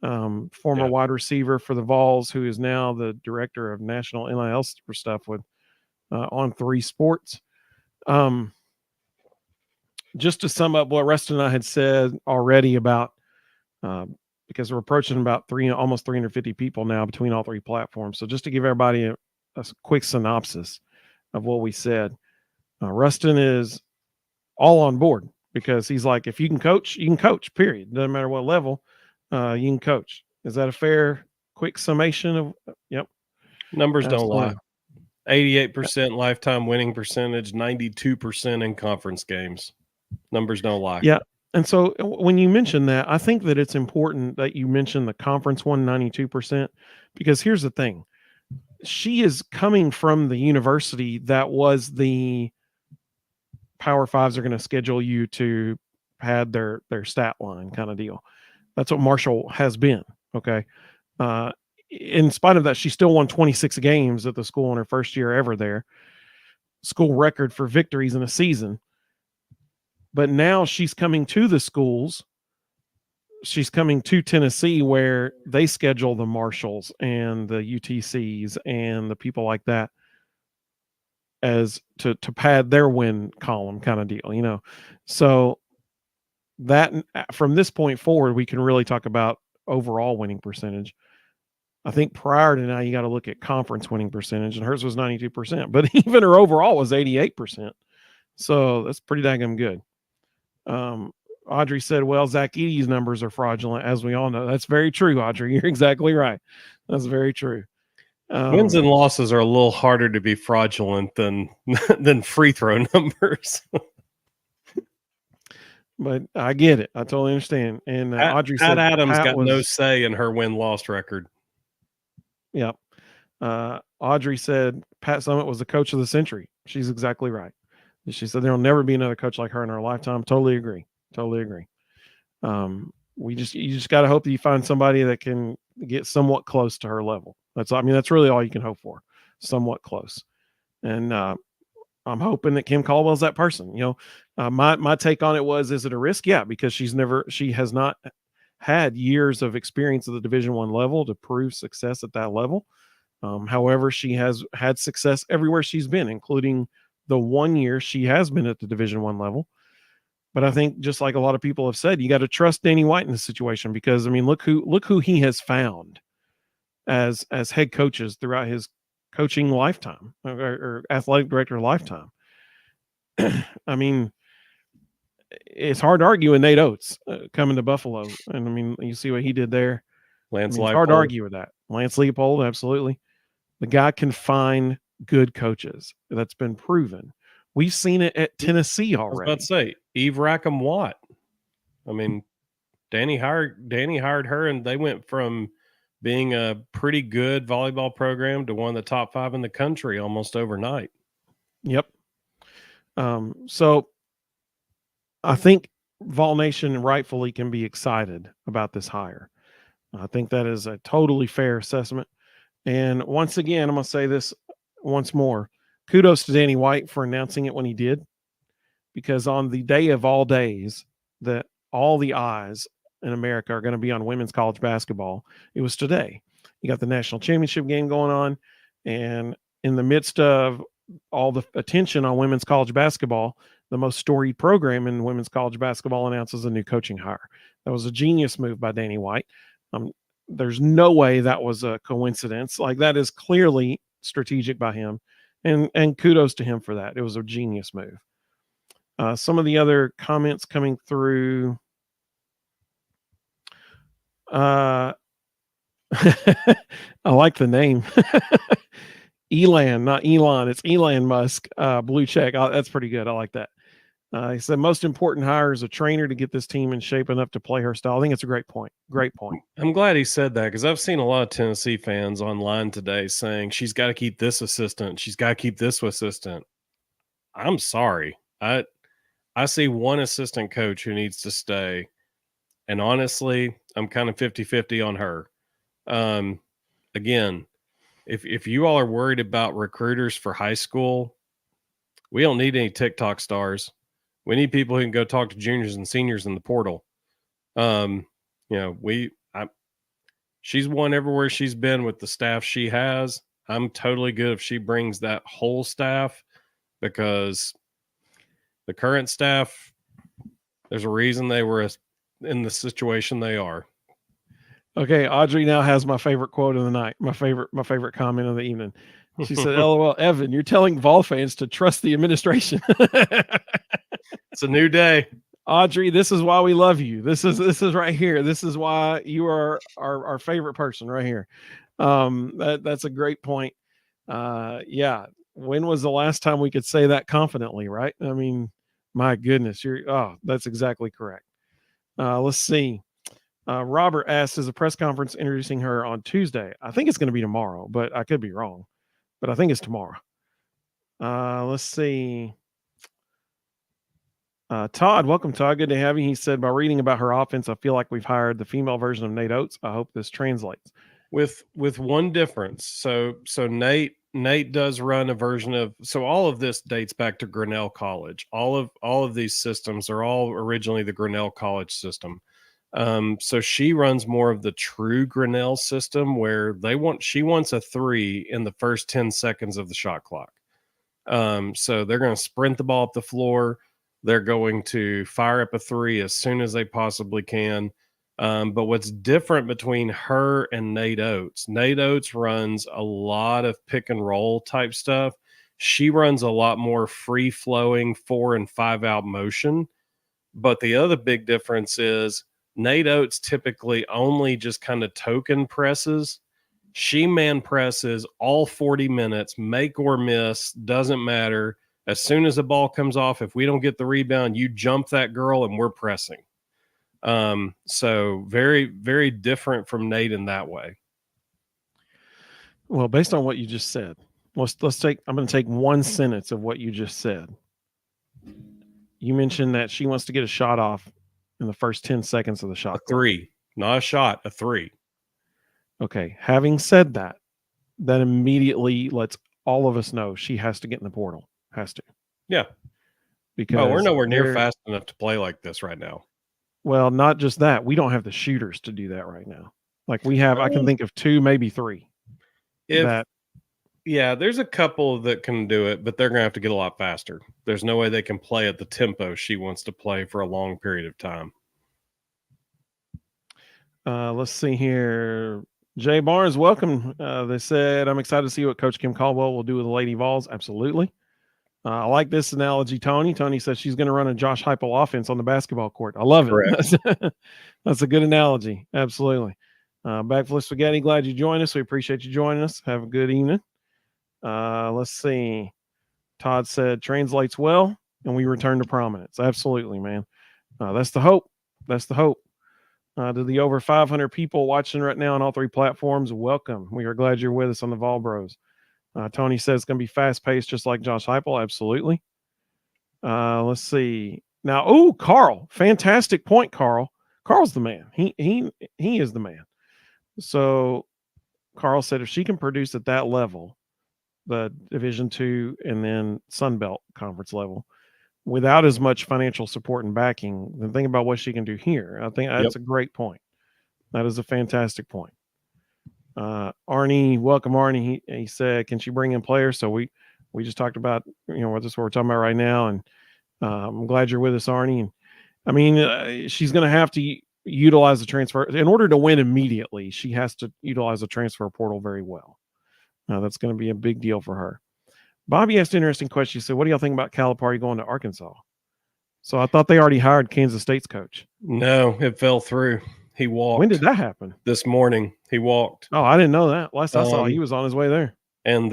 Former wide receiver for the Vols, who is now the director of national NIL stuff with On3 Sports. Just to sum up what Rustin and I had said already about, because we're approaching about almost 350 people now between all three platforms. So just to give everybody a quick synopsis of what we said, Rustin is all on board because he's like, if you can coach, period. Doesn't matter what level, you can coach. Is that a fair, quick summation of? Yep. Numbers don't lie. 88% lifetime winning percentage, 92% in conference games. Numbers don't lie. Yeah. And so when you mention that, I think that it's important that you mention the conference 92%, because here's the thing. She is coming from the university that was the Power Fives are going to schedule you to pad their stat line kind of deal. That's what Marshall has been. Okay. In spite of that, she still won 26 games at the school in her first year ever there. School record for victories in a season. But now she's coming to the schools. She's coming to Tennessee where they schedule the Marshalls and the UTCs and the people like that as to pad their win column kind of deal, So that from this point forward, we can really talk about overall winning percentage. I think prior to now, you got to look at conference winning percentage, and hers was 92%, but even her overall was 88%. So that's pretty daggum good. Audrey said, well, Zach Edey's numbers are fraudulent, as we all know. That's very true, Audrey. You're exactly right. That's very true. Wins and losses are a little harder to be fraudulent than free throw numbers. But I get it. I totally understand. And Audrey Pat said Adams got no say in her win-loss record. Yep. Audrey said Pat Summitt was the coach of the century. She's exactly right. She said there'll never be another coach like her in our lifetime. Totally agree. You just got to hope that you find somebody that can get somewhat close to her level. That's really all you can hope for, somewhat close. And I'm hoping that Kim Caldwell's that person. My take on it was, is it a risk? Yeah, because she has not had years of experience at the Division I level to prove success at that level. However, she has had success everywhere she's been, including the 1 year she has been at the Division I level. But I think, just like a lot of people have said, you got to trust Danny White in this situation, because look who he has found as head coaches throughout his coaching lifetime or athletic director lifetime. It's hard to argue with Nate Oates coming to Buffalo, and you see what he did there. It's hard to argue with that. Lance Leopold, absolutely. The guy can find good coaches. That's been proven. We've seen it at Tennessee already. I was about to say, Eve Rackham Watt. Danny hired her, and they went from being a pretty good volleyball program to one of the top 5 in the country almost overnight. Yep. So I think Vol Nation rightfully can be excited about this hire. I think that is a totally fair assessment. And once again, I'm going to say this once more, kudos to Danny White for announcing it when he did, because on the day of all days that all the eyes in America are going to be on women's college basketball, it was today. You got the national championship game going on, and in the midst of all the attention on women's college basketball, the most storied program in women's college basketball announces a new coaching hire. That was a genius move by Danny White. There's no way that was a coincidence. Like, that is clearly strategic by him, and kudos to him for that. It was a genius move. Some of the other comments coming through. I like the name. Elan, not Elon. It's Elon Musk. Blue check. That's pretty good. I like that. He said most important hire is a trainer to get this team in shape enough to play her style. I think it's a great point. Great point. I'm glad he said that, because I've seen a lot of Tennessee fans online today saying she's got to keep this assistant. She's got to keep this assistant. I'm sorry. I see one assistant coach who needs to stay. And honestly, I'm kind of 50-50 on her. Again, if you all are worried about recruiters for high school, we don't need any TikTok stars. We need people who can go talk to juniors and seniors in the portal. She's won everywhere she's been with the staff she has. I'm totally good if she brings that whole staff, because the current staff, there's a reason they were in the situation they are. Okay, Audrey now has my favorite quote of the night, my favorite comment of the evening. She said, "LOL, Evan, you're telling Vol fans to trust the administration." It's a new day. Audrey, this is why we love you. This is right here. This is why you are our favorite person right here. That's a great point. Yeah. When was the last time we could say that confidently, right? I mean, my goodness, that's exactly correct. Let's see. Robert asked, is a press conference introducing her on Tuesday? I think it's going to be tomorrow, but I could be wrong. But I think it's tomorrow. Let's see. Todd, welcome, Todd. Good to have you. He said, by reading about her offense, I feel like we've hired the female version of Nate Oates. I hope this translates. With one difference. So Nate does run a version of, so all of this dates back to Grinnell College. All of these systems are all originally the Grinnell College system. So she runs more of the true Grinnell system, where she wants a 3 in the first 10 seconds of the shot clock. So they're going to sprint the ball up the floor. They're going to fire up a 3 as soon as they possibly can. But what's different between her and Nate Oates runs a lot of pick and roll type stuff. She runs a lot more free flowing 4 and 5 out motion. But the other big difference is Nate Oates typically only just kind of token presses. She man presses all 40 minutes, make or miss, doesn't matter. As soon as the ball comes off, if we don't get the rebound, you jump that girl and we're pressing. So very, very different from Nate in that way. Well, based on what you just said, I'm going to take one sentence of what you just said. You mentioned that she wants to get a shot off in the first 10 seconds of the shot. A 3, not a shot, a 3. Okay. Having said that, that immediately lets all of us know she has to get in the portal. Has to. Yeah. Because we're nowhere near fast enough to play like this right now. Well, not just that. We don't have the shooters to do that right now. Like we have, I can think of 2, maybe 3. Yeah, there's a couple that can do it, but they're going to have to get a lot faster. There's no way they can play at the tempo she wants to play for a long period of time. Let's see here. Jay Barnes, welcome. They said, I'm excited to see what Coach Kim Caldwell will do with the Lady Vols. Absolutely. I like this analogy, Tony. Tony says she's going to run a Josh Heupel offense on the basketball court. I love it. That's a good analogy. Absolutely. Backflip Spaghetti, glad you joined us. We appreciate you joining us. Have a good evening. Let's see. Todd said, translates well, and we return to prominence. Absolutely, man. That's the hope. That's the hope. To the over 500 people watching right now on all 3 platforms, welcome. We are glad you're with us on the Vol Bros. Tony says it's going to be fast-paced, just like Josh Heupel. Absolutely. Let's see. Now, Carl. Fantastic point, Carl. Carl's the man. He is the man. So Carl said if she can produce at that level, the Division II and then Sun Belt conference level without as much financial support and backing, then think about what she can do here. I think that's a great point. That is a fantastic point. Arnie, welcome, Arnie. He said, can she bring in players? So we just talked about, what this what we're talking about right now. And I'm glad you're with us, Arnie. And I mean, she's going to have to utilize the transfer in order to win immediately. She has to utilize the transfer portal very well. That's going to be a big deal for her. Bobby asked an interesting question. He said, what do y'all think about Calipari going to Arkansas? So I thought they already hired Kansas State's coach. No, it fell through. He walked. When did that happen? This morning. He walked. Oh, I didn't know that. Last I saw, he was on his way there. And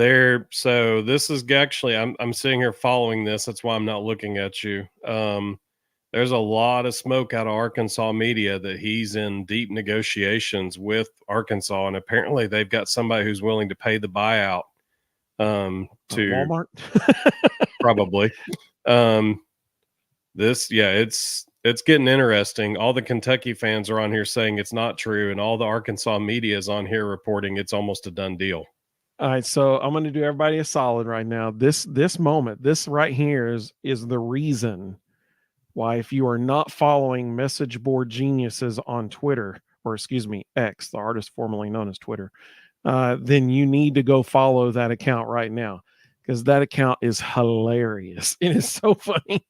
so this is actually, I'm sitting here following this. That's why I'm not looking at you. There's a lot of smoke out of Arkansas media that he's in deep negotiations with Arkansas, and apparently they've got somebody who's willing to pay the buyout to Walmart. Probably. It's getting interesting. All the Kentucky fans are on here saying it's not true, and all the Arkansas media is on here reporting it's almost a done deal. All right, so I'm going to do everybody a solid right now. This moment, this right here is the reason why, if you are not following message board geniuses on Twitter, or excuse me, X, the artist formerly known as Twitter, then you need to go follow that account right now, because that account is hilarious. It is so funny.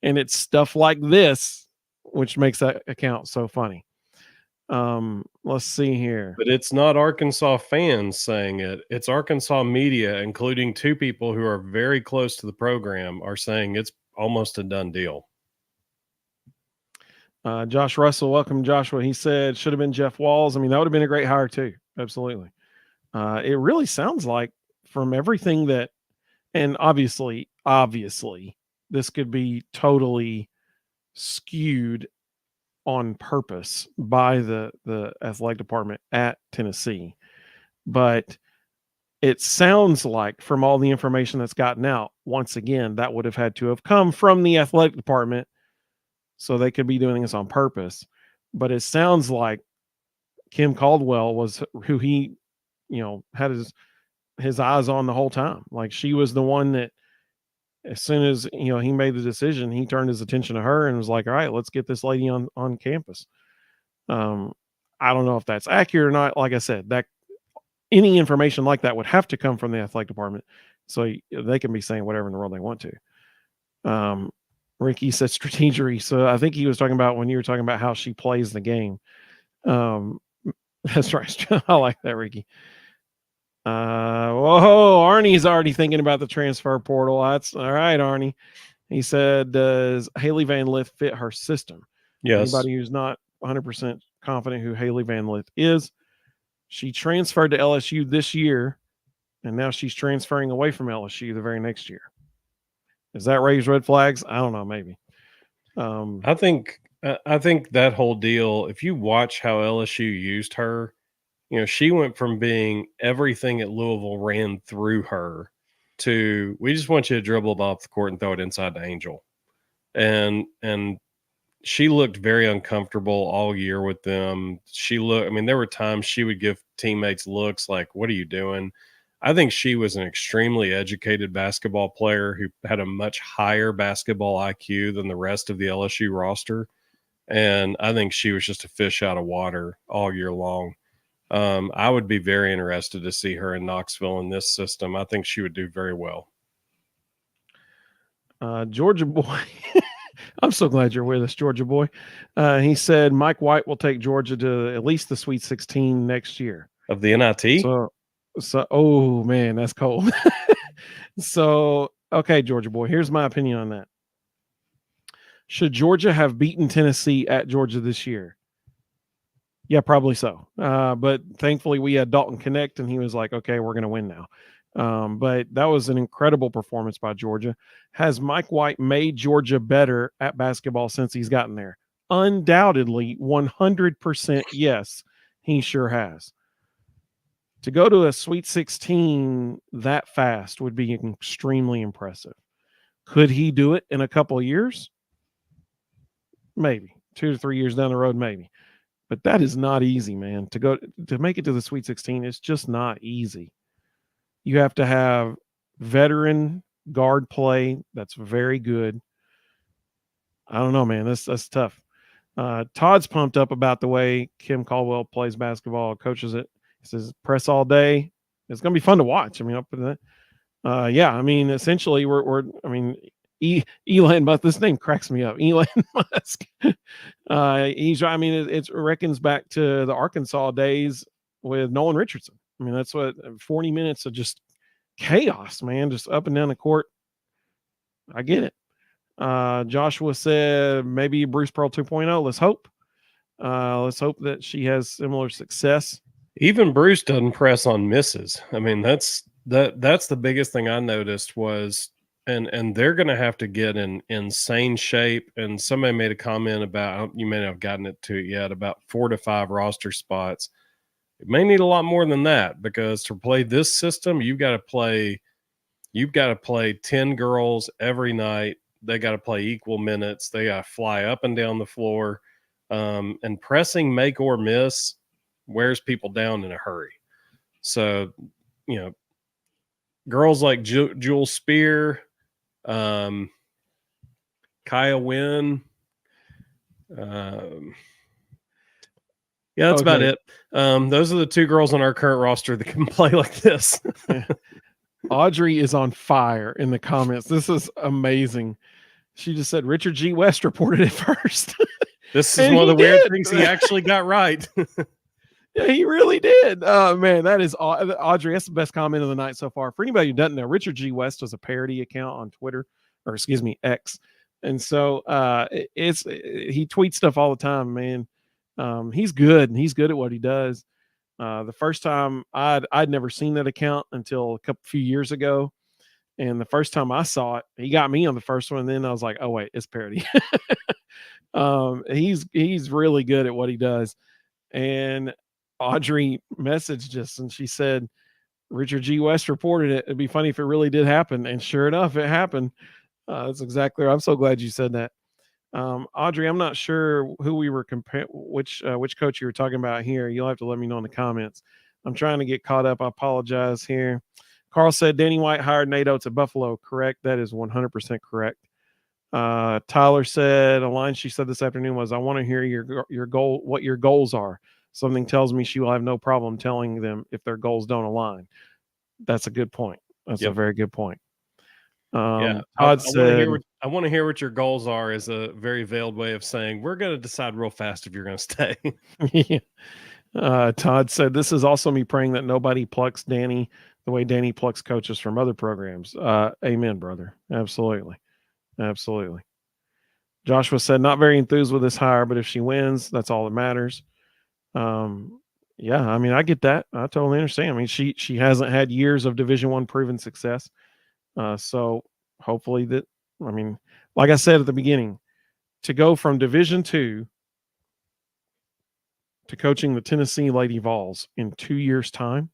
And it's stuff like this, which makes that account so funny. Let's see here. But it's not Arkansas fans saying it. It's Arkansas media, including two people who are very close to the program, are saying it's almost a done deal. Josh Russell, welcome, Joshua. He said, should have been Jeff Walls. I mean, that would have been a great hire too. Absolutely. It really sounds like, from everything that, and obviously, this could be totally skewed on purpose by the athletic department at Tennessee. But it sounds like, from all the information that's gotten out, once again, that would have had to have come from the athletic department, so they could be doing this on purpose. But it sounds like Kim Caldwell was who he, had his eyes on the whole time. Like, she was the one that, as soon as, he made the decision, he turned his attention to her and was like, all right, let's get this lady on campus. I don't know if that's accurate or not. Like I said, that any information like that would have to come from the athletic department, so they can be saying whatever in the world they want to. Ricky said strategery. So I think he was talking about, when you were talking about how she plays the game. That's right. I like that, Ricky. Whoa, Arnie's already thinking about the transfer portal. That's all right, Arnie. He said, does Haley Van Lith fit her system? Yes. Anybody who's not 100% confident who Haley Van Lith is, she transferred to LSU this year, and now she's transferring away from LSU the very next year. Does that raise red flags? I don't know, maybe. I think that whole deal, if you watch how LSU used her, she went from being everything at Louisville ran through her to, we just want you to dribble it off the court and throw it inside the Angel. And she looked very uncomfortable all year with them. There were times she would give teammates looks like, what are you doing? I think she was an extremely educated basketball player who had a much higher basketball IQ than the rest of the LSU roster. And I think she was just a fish out of water all year long. I would be very interested to see her in Knoxville in this system. I think she would do very well. Georgia boy. I'm so glad you're with us, Georgia boy. He said Mike White will take Georgia to at least the Sweet 16 next year. Of the NIT? So oh man, that's cold. So, okay, Georgia boy, here's my opinion on that. Should Georgia have beaten Tennessee at Georgia this year? Yeah, probably so. But thankfully we had Dalton connect, and he was like, okay, we're going to win now. But that was an incredible performance by Georgia. Has Mike White made Georgia better at basketball since he's gotten there? Undoubtedly, 100% yes, he sure has. To go to a Sweet 16 that fast would be extremely impressive. Could he do it in a couple of years? Maybe. 2 to 3 years down the road, maybe. But that is not easy, man. To make it to the Sweet 16, it's just not easy. You have to have veteran guard play that's very good. I don't know, man. That's tough. Todd's pumped up about the way Kim Caldwell plays basketball, coaches it. He says press all day. It's going to be fun to watch. I mean, up to that. Yeah, I mean, essentially, I mean, Elon Musk. This name cracks me up. Elon Musk. I mean, it reckons back to the Arkansas days with Nolan Richardson. I mean, that's what 40 minutes of just chaos, man, just up and down the court. I get it. Joshua said maybe Bruce Pearl 2.0. Let's hope. Let's hope that she has similar success. Even Bruce doesn't press on misses. I mean, that's the biggest thing I noticed was, and they're going to have to get in insane shape. And somebody made a comment about, you may not have gotten it to it yet, about 4 to 5 roster spots. It may need a lot more than that, because to play this system, you've got to play 10 girls every night. They got to play equal minutes. They got to fly up and down the floor. And pressing make or miss wears people down in a hurry. So, girls like Jewel Spear, Kaya Wynn. Yeah, that's about it. Those are the 2 girls on our current roster that can play like this. Audrey is on fire in the comments. This is amazing. She just said Richard G. West reported it first. This is one of the weird things he actually got right. Yeah, he really did. Oh, man, that is Audrey. That's the best comment of the night so far. For anybody who doesn't know, Richard G. West was a parody account on Twitter, or excuse me, X. And so he tweets stuff all the time, man. He's good, and he's good at what he does. The first time I'd never seen that account until a few years ago. And the first time I saw it, he got me on the first one. And then I was like, oh wait, it's parody. He's really good at what he does. And Audrey messaged us and she said, Richard G. West reported it. It'd be funny if it really did happen. And sure enough, it happened. That's exactly right. I'm so glad you said that. Audrey, I'm not sure who we were comparing, which coach you were talking about here. You'll have to let me know in the comments. I'm trying to get caught up. I apologize here. Carl said Danny White hired Nate Oates at Buffalo. Correct. That is 100% correct. Tyler said a line she said this afternoon was, I want to hear your goal, what your goals are. Something tells me she will have no problem telling them if their goals don't align. That's a good point. That's a very good point. Yeah, Todd said, I want to hear what your goals are is a very veiled way of saying we're going to decide real fast if you're going to stay. Yeah. Todd said, this is also me praying that nobody plucks Danny the way Danny plucks coaches from other programs. Amen, brother. Absolutely. Absolutely. Joshua said, not very enthused with this hire, but if she wins, that's all that matters. Yeah, I mean, I get that. I totally understand. I mean, she hasn't had years of Division I proven success. So hopefully that, I mean, like I said at the beginning, to go from Division II to coaching the Tennessee Lady Vols in 2 years' time,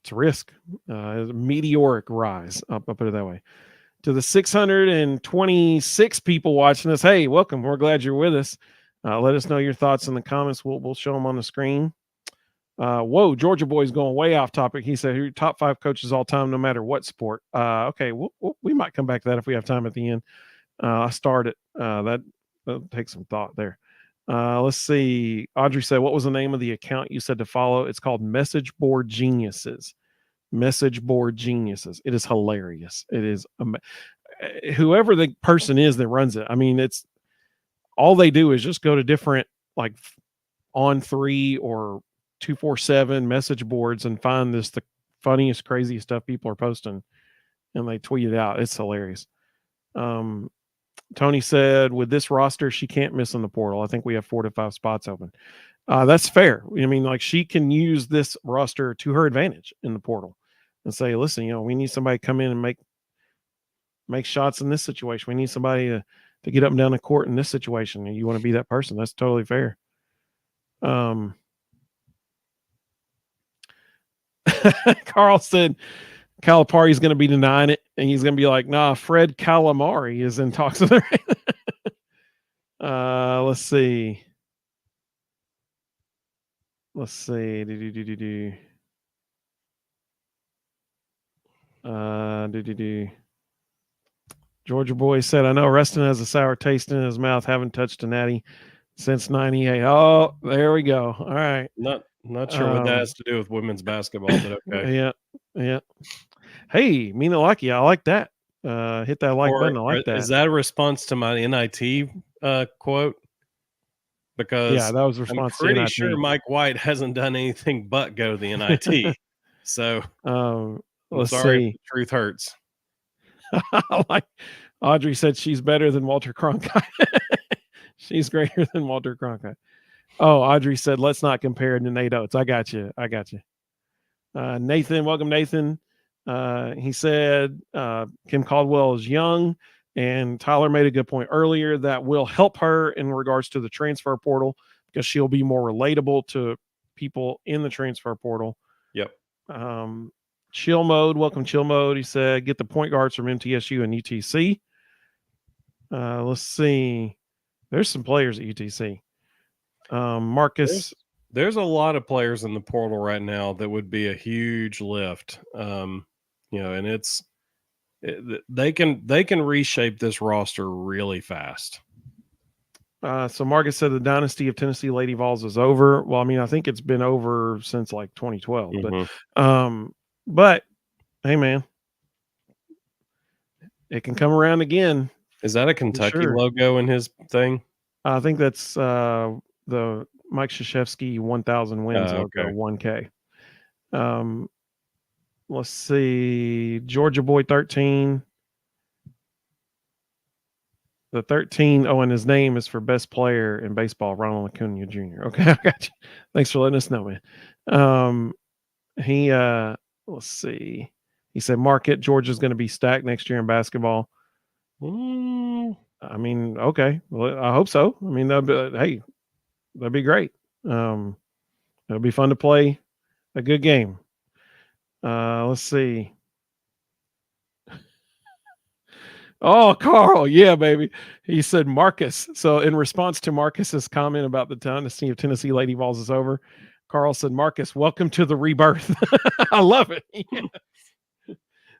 it's a risk. A meteoric rise. I'll put it that way. To the 626 people watching us, hey, welcome. We're glad you're with us. Let us know your thoughts in the comments. We'll show them on the screen. Whoa, Georgia boy's going way off topic. He said, "Who top 5 coaches all time, no matter what sport?" Okay, we might come back to that if we have time at the end. I started that'll take some thought there. Let's see. Audrey said, "What was the name of the account you said to follow?" It's called Message Board Geniuses. Message Board Geniuses. It is hilarious. It is whoever the person is that runs it. I mean, it's all they do is just go to different like On3 or 247 message boards and find the funniest, craziest stuff people are posting, and they tweet it out. It's hilarious. Tony said, with this roster, she can't miss in the portal. I think we have 4 to 5 spots open. That's fair. I mean, like, she can use this roster to her advantage in the portal and say, listen, we need somebody to come in and make shots in this situation. We need somebody to get up and down the court in this situation. And you want to be that person. That's totally fair. Carl said Calipari's going to be denying it, and he's going to be like, nah, Fred Calamari is in talks with her. Let's see. Let's see. Georgia boy said, I know Reston has a sour taste in his mouth. Haven't touched a natty since 98. Oh, there we go. All right. Not sure what that has to do with women's basketball, but okay. Yeah. Yeah. Hey, Mina Lucky. I like that. Hit that like button. I like Is that. that a response to my NIT quote? Because Yeah, that was a I'm response to pretty NIT. sure Mike White hasn't done anything but go to the NIT. So I'm let's sorry if see. the truth hurts. Like Audrey said, she's better than Walter Cronkite. She's greater than Walter Cronkite. Oh, Audrey said, let's not compare to Nate Oates. I got you. Nathan, welcome, Nathan. He said Kim Caldwell is young, and Tyler made a good point earlier that will help her in regards to the transfer portal because she'll be more relatable to people in the transfer portal. Yep. Chill Mode, welcome, Chill Mode. He said, get the point guards from MTSU and UTC. Let's see. There's some players at UTC. Marcus. There's a lot of players in the portal right now that would be a huge lift. And they can reshape this roster really fast. So Marcus said the dynasty of Tennessee Lady Vols is over. Well, I mean, I think it's been over since like 2012. But hey, man, it can come around again. Is that a Kentucky logo in his thing? I think that's the Mike Krzyzewski 1,000 wins logo, 1K. Let's see. Georgia Boy 13. The 13. Oh, and his name is for best player in baseball, Ronald Acuna Jr. Okay, I got you. Thanks for letting us know, man. Let's see. He said, Marquette, Georgia's going to be stacked next year in basketball. I mean, okay. Well, I hope so. I mean, that'd be great. It'll be fun to play a good game. Let's see. Oh, Carl. Yeah, baby. He said Marcus. So in response to Marcus's comment about the dynasty of Tennessee Lady Vols is over, Carl said, Marcus, welcome to the rebirth. I love it. Yeah.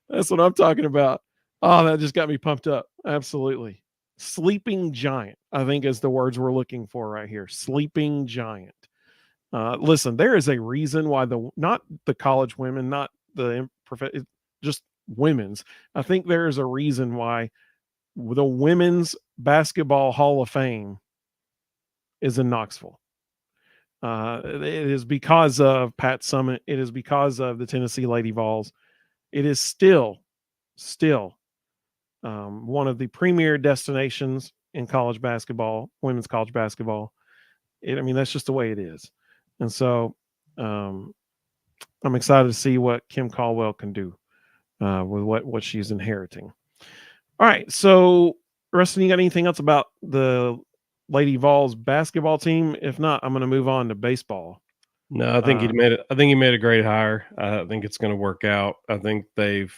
That's what I'm talking about. Oh, that just got me pumped up. Absolutely. Sleeping giant, I think is the words we're looking for right here. Sleeping giant. Listen, there is a reason why not the college women, not the just women's. I think there is a reason why the Women's Basketball Hall of Fame is in Knoxville. It is because of Pat Summitt. It is because of the Tennessee Lady Vols. It is still one of the premier destinations in college basketball, women's college basketball. That's just the way it is. And so I'm excited to see what Kim Caldwell can do with what she's inheriting. All right. So, Rustin, you got anything else about the Lady Vols basketball team? If not, I'm going to move on to baseball. No, I think he made a great hire. I think it's going to work out. I think they've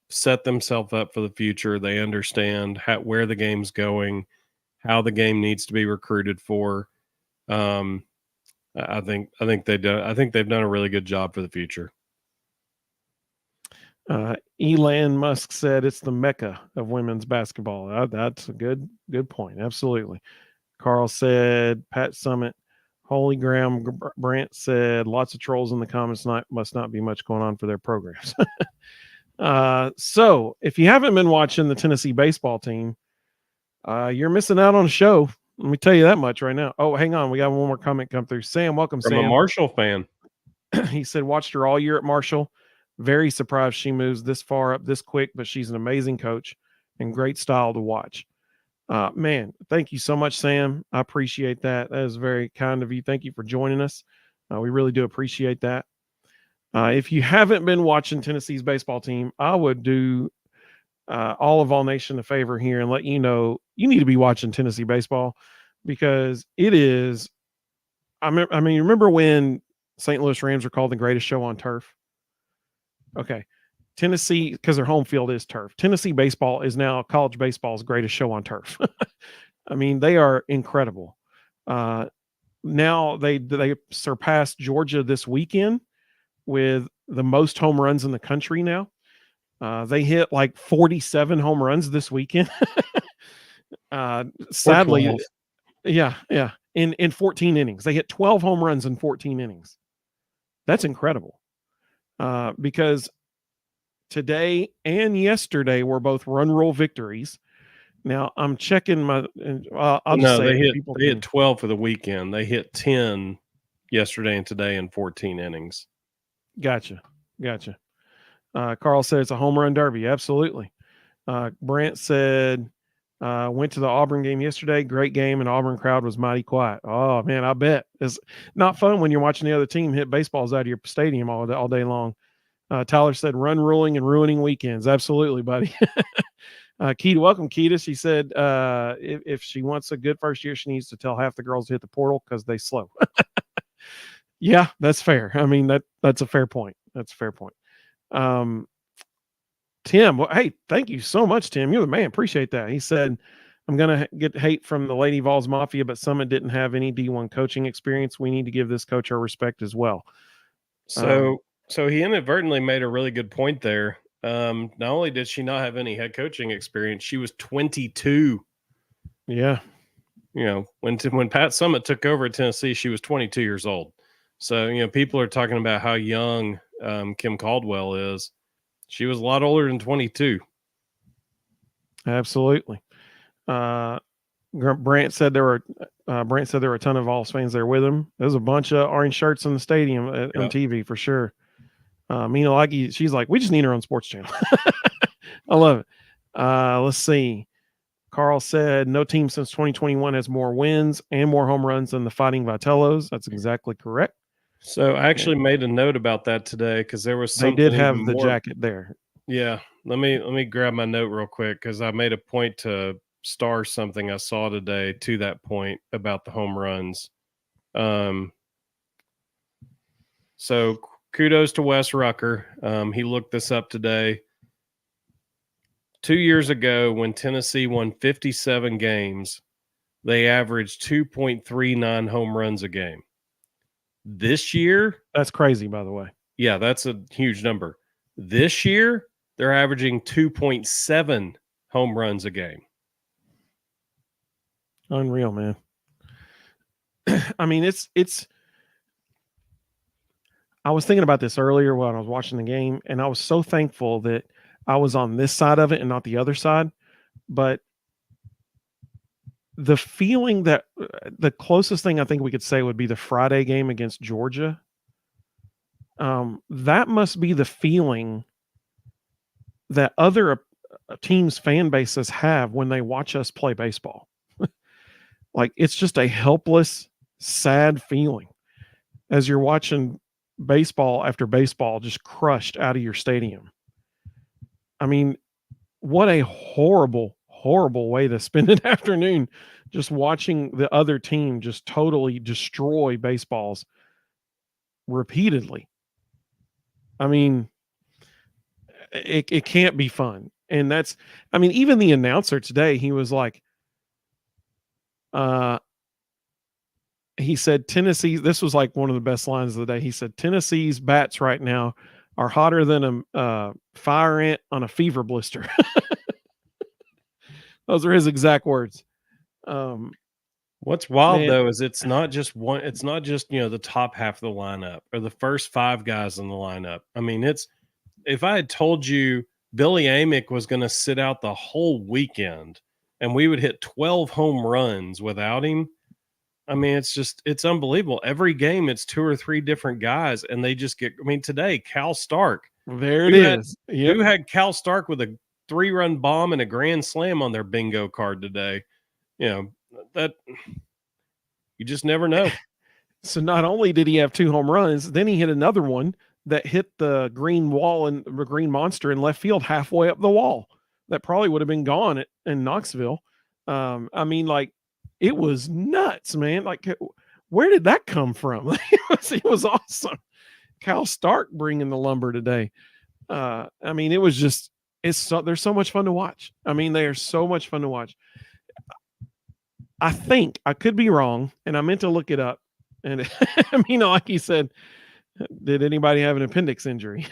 set themselves up for the future. They understand where the game's going, how the game needs to be recruited for. I think they've done a really good job for the future. Elon Musk said it's the mecca of women's basketball. That's a good point. Absolutely. Carl said Pat Summitt. Holy Graham Brandt said lots of trolls in the comments. Must not be much going on for their programs. So if you haven't been watching the Tennessee baseball team, you're missing out on a show. Let me tell you that much right now. Oh, hang on. We got one more comment come through. Sam, welcome, From Sam. a Marshall fan. He said, watched her all year at Marshall. Very surprised she moves this far up this quick, but she's an amazing coach and great style to watch. Man, thank you so much, Sam. I appreciate that. That is very kind of you. Thank you for joining us. We really do appreciate that. If you haven't been watching Tennessee's baseball team, I would do all nation a favor here and let you know you need to be watching Tennessee baseball because it is. Remember when St. Louis Rams were called the greatest show on turf? Okay. Tennessee, because their home field is turf. Tennessee baseball is now college baseball's greatest show on turf. They are incredible. now they surpassed Georgia this weekend with the most home runs in the country now. They hit like 47 home runs this weekend. Sadly, yeah. In 14 innings, they hit 12 home runs in 14 innings. That's incredible. Because today and yesterday were both run rule victories. Now I'm checking my. I'll just say they hit 12 for the weekend. They hit 10 yesterday and today in 14 innings. Gotcha. Carl said it's a home run derby. Absolutely. Brant said went to the Auburn game yesterday. Great game, and Auburn crowd was mighty quiet. Oh man, I bet it's not fun when you're watching the other team hit baseballs out of your stadium all day long. Tyler said run ruling and ruining weekends. Absolutely, buddy. Keita, welcome, Keita. She said if she wants a good first year, she needs to tell half the girls to hit the portal because they slow. Yeah, that's fair. I mean, that's a fair point. Tim, well, hey, thank you so much, Tim. You're the man. Appreciate that. He said, I'm going to get hate from the Lady Vols Mafia, but Summit didn't have any D1 coaching experience. We need to give this coach our respect as well. So he inadvertently made a really good point there. Not only did she not have any head coaching experience, she was 22. Yeah. When Pat Summit took over at Tennessee, she was 22 years old. So, people are talking about how young Kim Caldwell is. She was a lot older than 22. Absolutely. Brant said there were a ton of Vols fans there with him. There's a bunch of orange shirts in the stadium on TV for sure. Mina she's like, we just need her on sports channel. I love it. Let's see. Carl said no team since 2021 has more wins and more home runs than the Fighting Vitellos. That's exactly correct. So I actually made a note about that today because there was something. They did have the jacket there. Yeah. Let me grab my note real quick because I made a point to star something I saw today to that point about the home runs. So kudos to Wes Rucker. He looked this up today. 2 years ago, when Tennessee won 57 games, they averaged 2.39 home runs a game. This year, that's crazy, by the way. Yeah, that's a huge number. This year, they're averaging 2.7 home runs a game. Unreal, man. I mean, it's I was thinking about this earlier when I was watching the game, and I was so thankful that I was on this side of it and not the other side. But the feeling that the closest thing I think we could say would be the Friday game against Georgia. That must be the feeling that other teams' fan bases have when they watch us play baseball. Like, it's just a helpless, sad feeling as you're watching baseball after baseball just crushed out of your stadium. I mean, what a horrible, horrible way to spend an afternoon, just watching the other team just totally destroy baseballs repeatedly. I mean, it can't be fun. And even the announcer today, he was like, he said Tennessee, this was like one of the best lines of the day. He said, Tennessee's bats right now are hotter than a fire ant on a fever blister. Those are his exact words. What's wild though is it's not just the top half of the lineup or the first five guys in the lineup. I mean, if I had told you Billy Amick was going to sit out the whole weekend and we would hit 12 home runs without him, I mean, it's unbelievable. Every game it's two or three different guys and they just get, I mean, today Cal Stark. There it is. Yep. Who had Cal Stark with a 3-run bomb and a grand slam on their bingo card today? That you just never know. So not only did he have 2 home runs, then he hit another one that hit the green wall and the green monster in left field halfway up the wall. That probably would have been gone in Knoxville. I mean, like, it was nuts, man. Like, where did that come from? It was awesome. Cal Stark bringing the lumber today. I mean, there's so much fun to watch. I mean, they are so much fun to watch. I think, I could be wrong, and I meant to look it up. And I mean, like he said, did anybody have an appendix injury?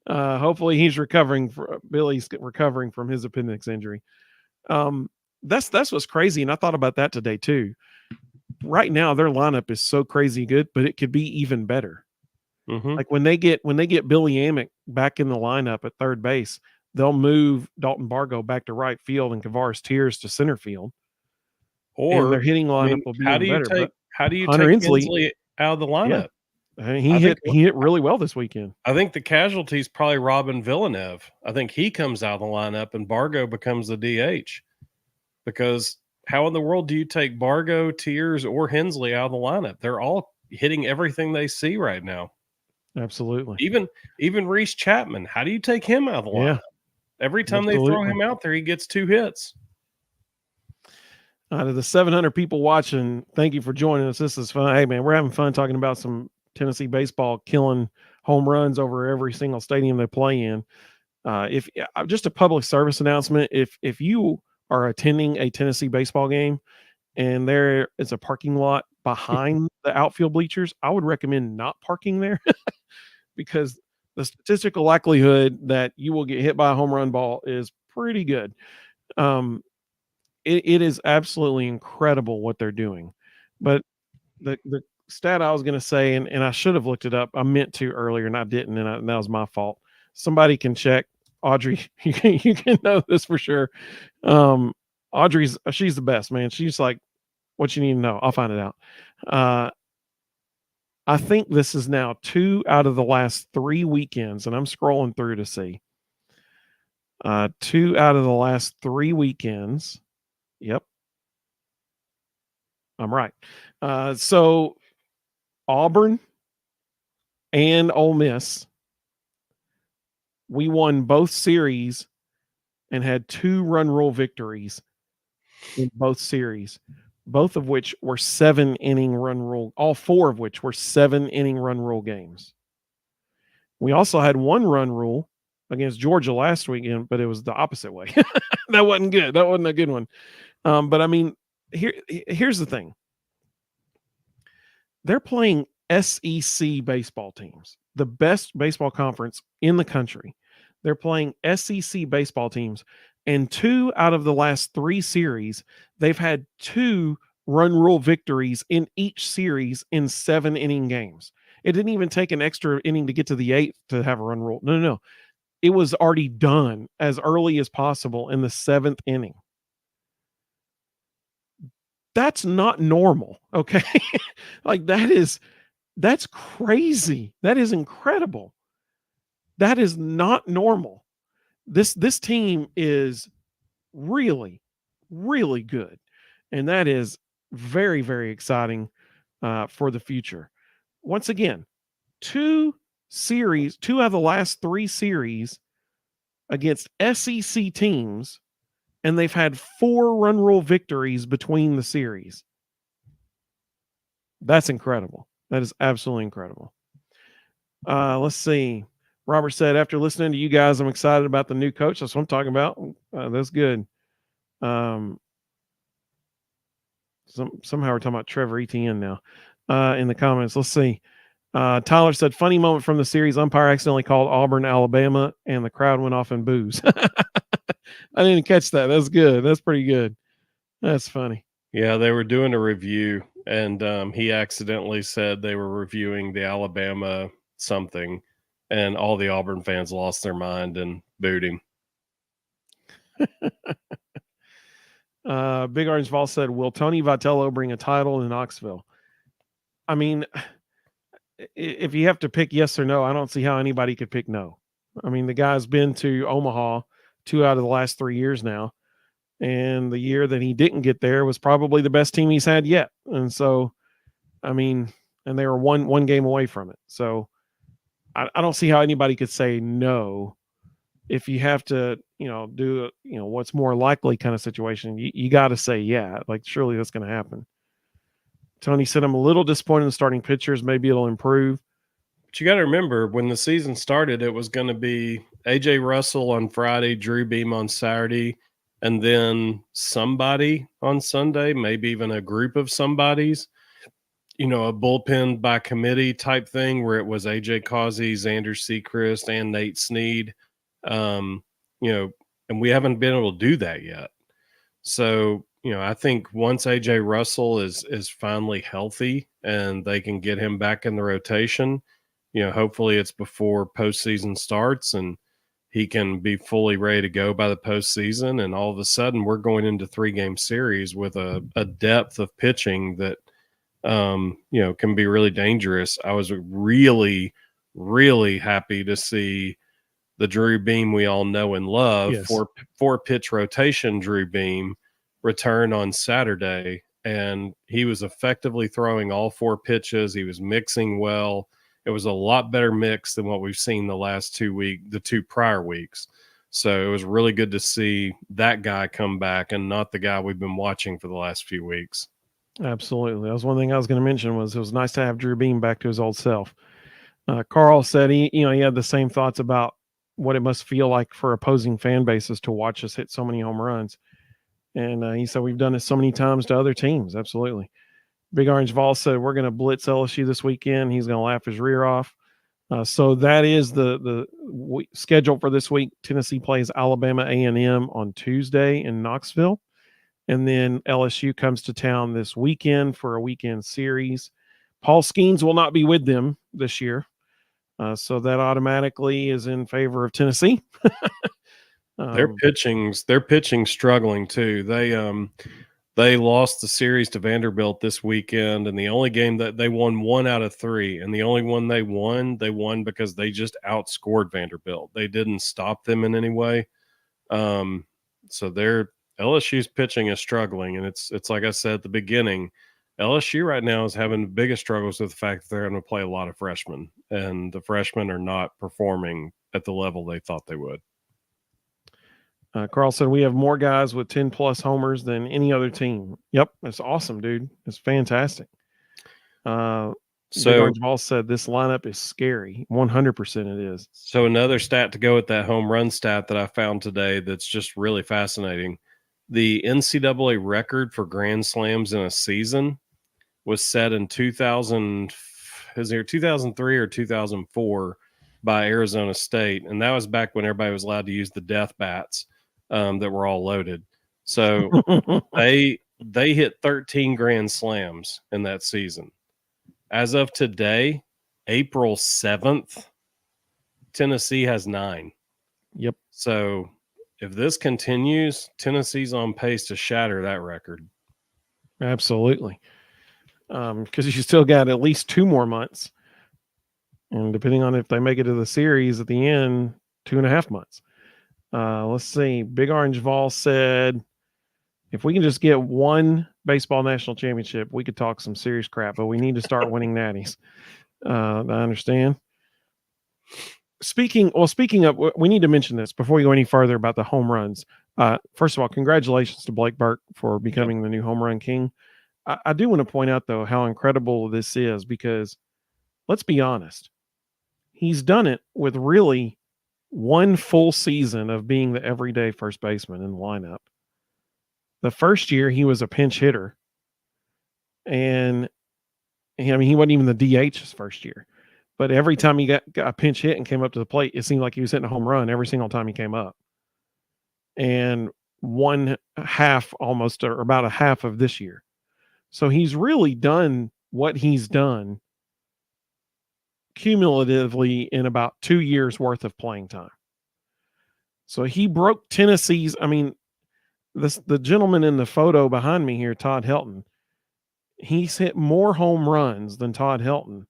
Hopefully he's recovering. Billy's recovering from his appendix injury. That's what's crazy, and I thought about that today too. Right now, their lineup is so crazy good, but it could be even better. Mm-hmm. Like when they get Billy Amick back in the lineup at third base, they'll move Dalton Bargo back to right field and Kavaris Tears to center field, and their Or, hitting I lineup mean, will be even better. But how do you Hunter take Inslee, Hensley out of the yeah, lineup? I mean, I think he hit really well this weekend. I think the casualty is probably Robin Villeneuve. I think he comes out of the lineup and Bargo becomes the DH. Because how in the world do you take Bargo, Tears, or Hensley out of the lineup? They're all hitting everything they see right now. Absolutely. Even Reese Chapman. How do you take him out of the lineup? Every time they throw him out there, he gets 2 hits. To the 700 people watching, thank you for joining us. This is fun. Hey, man, we're having fun talking about some Tennessee baseball killing home runs over every single stadium they play in. If just a public service announcement, if you are attending a Tennessee baseball game and there is a parking lot behind the outfield bleachers, I would recommend not parking there because the statistical likelihood that you will get hit by a home run ball is pretty good. It is absolutely incredible what they're doing. But the stat I was going to say, and I should have looked it up. I meant to earlier and I didn't, and that was my fault. Somebody can check. Audrey, you can know this for sure. She's the best, man. She's like what you need to know. I'll find it out. I think this is now 2 out of the last 3 weekends, and I'm scrolling through to see. 2 out of the last 3 weekends. Yep. I'm right. So Auburn and Ole Miss, we won both series and had 2 run rule victories in both series, both of which were 7-inning run rule, all 4 of which were 7-inning run rule games. We also had 1 run rule against Georgia last weekend, but it was the opposite way. That wasn't good. That wasn't a good one. But I mean, here's the thing. They're playing SEC baseball teams, the best baseball conference in the country. They're playing SEC baseball teams, and 2 out of the last 3 series, they've had 2 run rule victories in each series in 7-inning games. It didn't even take an extra inning to get to the 8th to have a run rule. No. It was already done as early as possible in the 7th inning. That's not normal, okay? Like that's crazy. That is incredible. That is not normal. This team is really, really good, and that is very, very exciting for the future. Once again, 2 out of the last 3 series against SEC teams, and they've had 4 run rule victories between the series. That's incredible. That is absolutely incredible. Let's see. Robert said, after listening to you guys, I'm excited about the new coach. That's what I'm talking about. That's good. Somehow we're talking about Trevor Etienne now in the comments. Let's see. Tyler said, funny moment from the series. Umpire accidentally called Auburn, Alabama, and the crowd went off in boos. I didn't catch that. That's good. That's pretty good. That's funny. Yeah, they were doing a review, and he accidentally said they were reviewing the Alabama something, and all the Auburn fans lost their mind and booed him. Big Orange Vol said, will Tony Vitello bring a title in Knoxville? I mean, if you have to pick yes or no, I don't see how anybody could pick no. I mean, the guy's been to Omaha 2 out of the last 3 years now. And the year that he didn't get there was probably the best team he's had yet. And so, I mean, and they were one game away from it. So I don't see how anybody could say no. If you have to, do, what's more likely kind of situation, you got to say, yeah, like surely that's going to happen. Tony said, I'm a little disappointed in starting pitchers. Maybe it'll improve. But you got to remember, when the season started, it was going to be AJ Russell on Friday, Drew Beam on Saturday, and then somebody on Sunday, maybe even a group of somebodies. a bullpen by committee type thing where it was AJ Causey, Xander Sechrist, and Nate Snead. You know, and we haven't been able to do that yet. So, I think once AJ Russell is finally healthy and they can get him back in the rotation, hopefully it's before postseason starts and he can be fully ready to go by the postseason. And all of a sudden we're going into 3-game series with a depth of pitching that can be really dangerous. I was really, really happy to see the Drew Beam we all know and love, Yes. four pitch rotation Drew Beam return on Saturday, and he was effectively throwing all 4 pitches. He was mixing well. It was a lot better mix than what we've seen the 2 prior weeks. So it was really good to see that guy come back and not the guy we've been watching for the last few weeks. Absolutely. That was one thing I was going to mention. Was it was nice to have Drew Beam back to his old self. Carl said he had the same thoughts about what it must feel like for opposing fan bases to watch us hit so many home runs. And he said we've done it so many times to other teams. Absolutely. Big Orange Vol said we're going to blitz LSU this weekend. He's going to laugh his rear off. So that is the schedule for this week. Tennessee plays Alabama A&M on Tuesday in Knoxville. And then LSU comes to town this weekend for a weekend series. Paul Skeens will not be with them this year. So that automatically is in favor of Tennessee. Their pitching struggling too. They lost the series to Vanderbilt this weekend, and the only game that they won 1 out of 3, and the only one they won because they just outscored Vanderbilt. They didn't stop them in any way. So their LSU's pitching is struggling, and it's like I said at the beginning, LSU right now is having the biggest struggles with the fact that they're going to play a lot of freshmen, and the freshmen are not performing at the level they thought they would. Carl said we have more guys with 10 plus homers than any other team. Yep, that's awesome, dude. It's fantastic. So Big Orange Ball said this lineup is scary. 100% it is. So another stat to go with that home run stat that I found today that's just really fascinating. The NCAA record for grand slams in a season was set in 2003 or 2004 by Arizona State, and that was back when everybody was allowed to use the death bats that were all loaded. So they hit 13 grand slams in that season. As of today, April 7th, Tennessee has 9. Yep. So if this continues, Tennessee's on pace to shatter that record. Absolutely. Because you still got at least 2 more months. And depending on if they make it to the series at the end, 2.5 months. Let's see. Big Orange Vol said, if we can just get one baseball national championship, we could talk some serious crap, but we need to start winning natties. I understand. Speaking of, we need to mention this before we go any further about the home runs. First of all, congratulations to Blake Burke for becoming the new home run king. I do want to point out, though, how incredible this is because let's be honest. He's done it with really one full season of being the everyday first baseman in the lineup. The first year, he was a pinch hitter. And, I mean, he wasn't even the DH his first year. But every time he got a pinch hit and came up to the plate, it seemed like he was hitting a home run every single time he came up. And one half almost, or about a half of this year. So he's really done what he's done cumulatively in about 2 years worth of playing time. So he broke Tennessee's, I mean, the gentleman in the photo behind me here, Todd Helton, he's hit more home runs than Todd Helton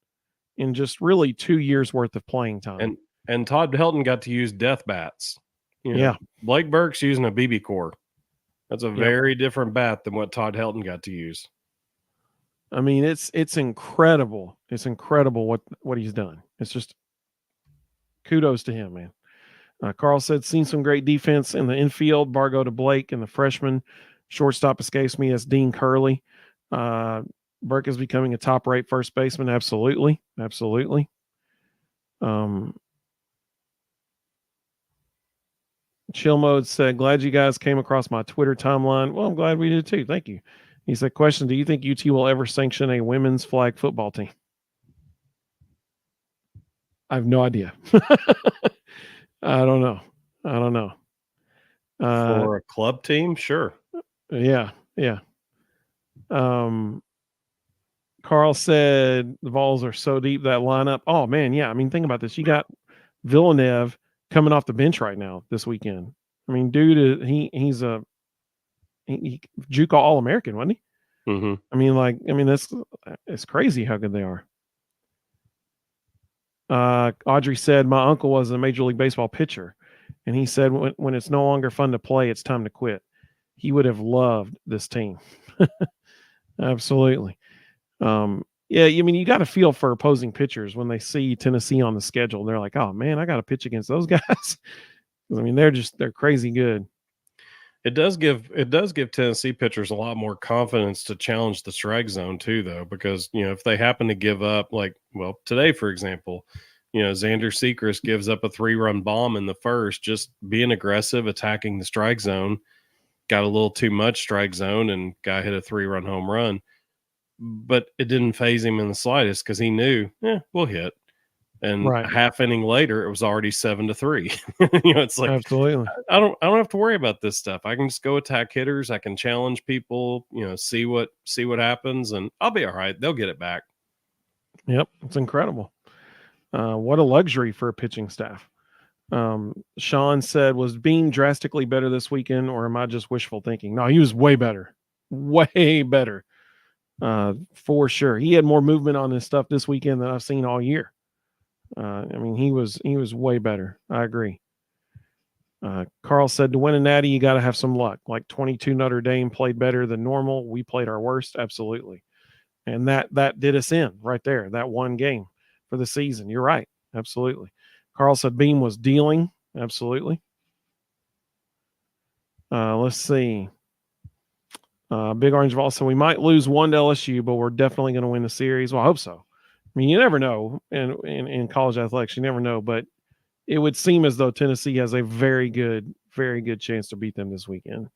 in just really 2 years worth of playing time. And Todd Helton got to use death bats. Yeah. Blake Burke's using a BB core. That's a very different bat than what Todd Helton got to use. I mean, it's incredible. It's incredible what he's done. It's just kudos to him, man. Carl said, seen some great defense in the infield. Bargo to Blake and the freshman. Shortstop escapes me as Dean Curley. Burke is becoming a top-rate first baseman. Absolutely. Absolutely. Chill Mode said, glad you guys came across my Twitter timeline. Well, I'm glad we did too. Thank you. He said, question, do you think UT will ever sanction a women's flag football team? I have no idea. I don't know. For a club team, sure. Yeah. Carl said the Vols are so deep, that lineup. Oh man, yeah. I mean, think about this. You got Villeneuve coming off the bench right now this weekend. I mean, dude, he's a JUCO All-American, wasn't he? Mm-hmm. I mean, it's crazy how good they are. Audrey said, my uncle was a Major League Baseball pitcher, and he said when it's no longer fun to play, it's time to quit. He would have loved this team. Absolutely. Yeah, I mean, you got to feel for opposing pitchers when they see Tennessee on the schedule. They're like, oh man, I got to pitch against those guys. I mean, they're crazy good. It does give Tennessee pitchers a lot more confidence to challenge the strike zone too, though, because if they happen to give up, like today, for example, Xander Sechrist gives up a 3-run bomb in the first, just being aggressive, attacking the strike zone, got a little too much strike zone, and guy hit a 3-run home run. But it didn't phase him in the slightest because he knew, we'll hit. And Right. a half inning later, it was already 7-3. It's like, absolutely. I don't have to worry about this stuff. I can just go attack hitters. I can challenge people, see what happens, and I'll be all right. They'll get it back. Yep. It's incredible. What a luxury for a pitching staff. Sean said, was Beam drastically better this weekend, or am I just wishful thinking? No, he was way better. Way better. For sure. He had more movement on his stuff this weekend than I've seen all year. I mean, he was way better. I agree. Carl said, to win a natty, you got to have some luck. Like 22 Notre Dame played better than normal. We played our worst. Absolutely. And that did us in right there. That one game for the season. You're right. Absolutely. Carl said Beam was dealing. Absolutely. Let's see. Big Orange Vol said we might lose one to LSU, but we're definitely going to win the series. Well, I hope so. I mean, you never know in college athletics. You never know, but it would seem as though Tennessee has a very good chance to beat them this weekend.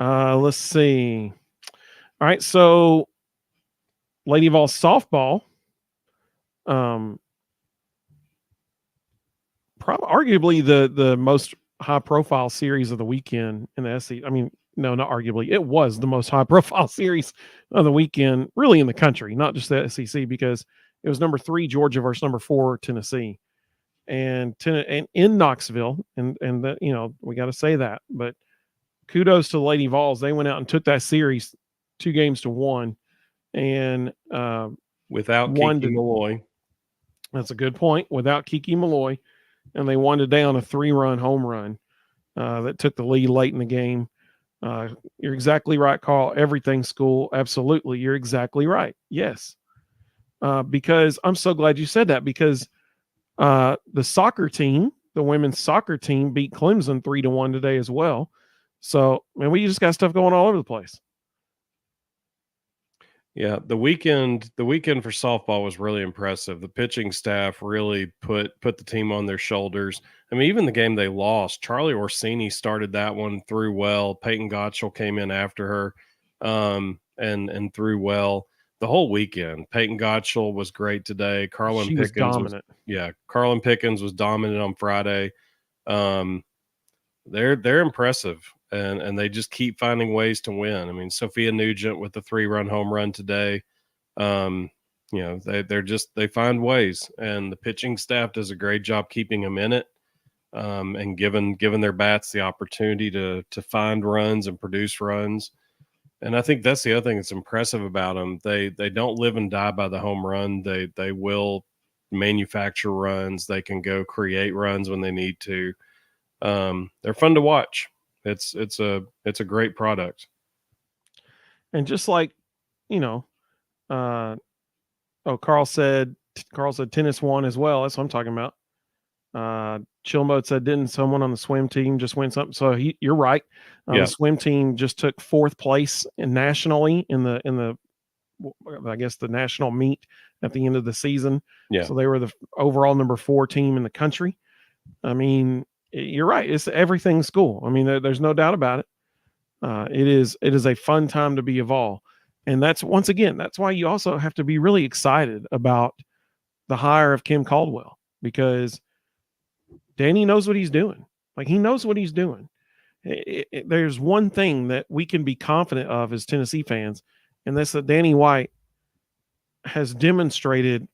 Let's see. All right, so Lady Vols softball, arguably the most high profile series of the weekend in the SEC. I mean, no, not arguably. It was the most high profile series of the weekend, really in the country, not just the SEC, because it was number 3 Georgia versus number 4 Tennessee, and in Knoxville, and that, we got to say that. But kudos to Lady Vols. They went out and took that series 2-1, and without Kiki Malloy. That's a good point. Without Kiki Malloy, and they won it down a 3-run home run that took the lead late in the game. You're exactly right, Carl. Everything school. Absolutely. You're exactly right. Yes. Because I'm so glad you said that, because the soccer team, the women's soccer team, beat Clemson 3-1 today as well. So, man, we just got stuff going all over the place. Yeah, the weekend for softball was really impressive. The pitching staff really put the team on their shoulders. I mean, even the game they lost, Charlie Orsini started that one, threw well. Peyton Gottschall came in after her, and threw well the whole weekend. Peyton Gottschall was great today. Carlin Pickens was dominant. Carlin Pickens was dominant on Friday. They're impressive. And they just keep finding ways to win. I mean, Sophia Nugent with the 3-run home run today. They find ways, and the pitching staff does a great job keeping them in it, and giving their bats the opportunity to find runs and produce runs. And I think that's the other thing that's impressive about them. They don't live and die by the home run. They will manufacture runs. They can go create runs when they need to. They're fun to watch. It's a great product. And just like, Carl said tennis won as well. That's what I'm talking about. Chill Mode said, didn't someone on the swim team just win something? So you're right. The swim team just took 4th place nationally in the I guess the national meet at the end of the season. Yeah. So they were the overall number 4 team in the country. I mean, you're right. It's everything school. I mean, there's no doubt about it. It is a fun time to be a Vol. And that's, once again, that's why you also have to be really excited about the hire of Kim Caldwell, because Danny knows what he's doing. Like, he knows what he's doing. There's one thing that we can be confident of as Tennessee fans, and that's that Danny White has demonstrated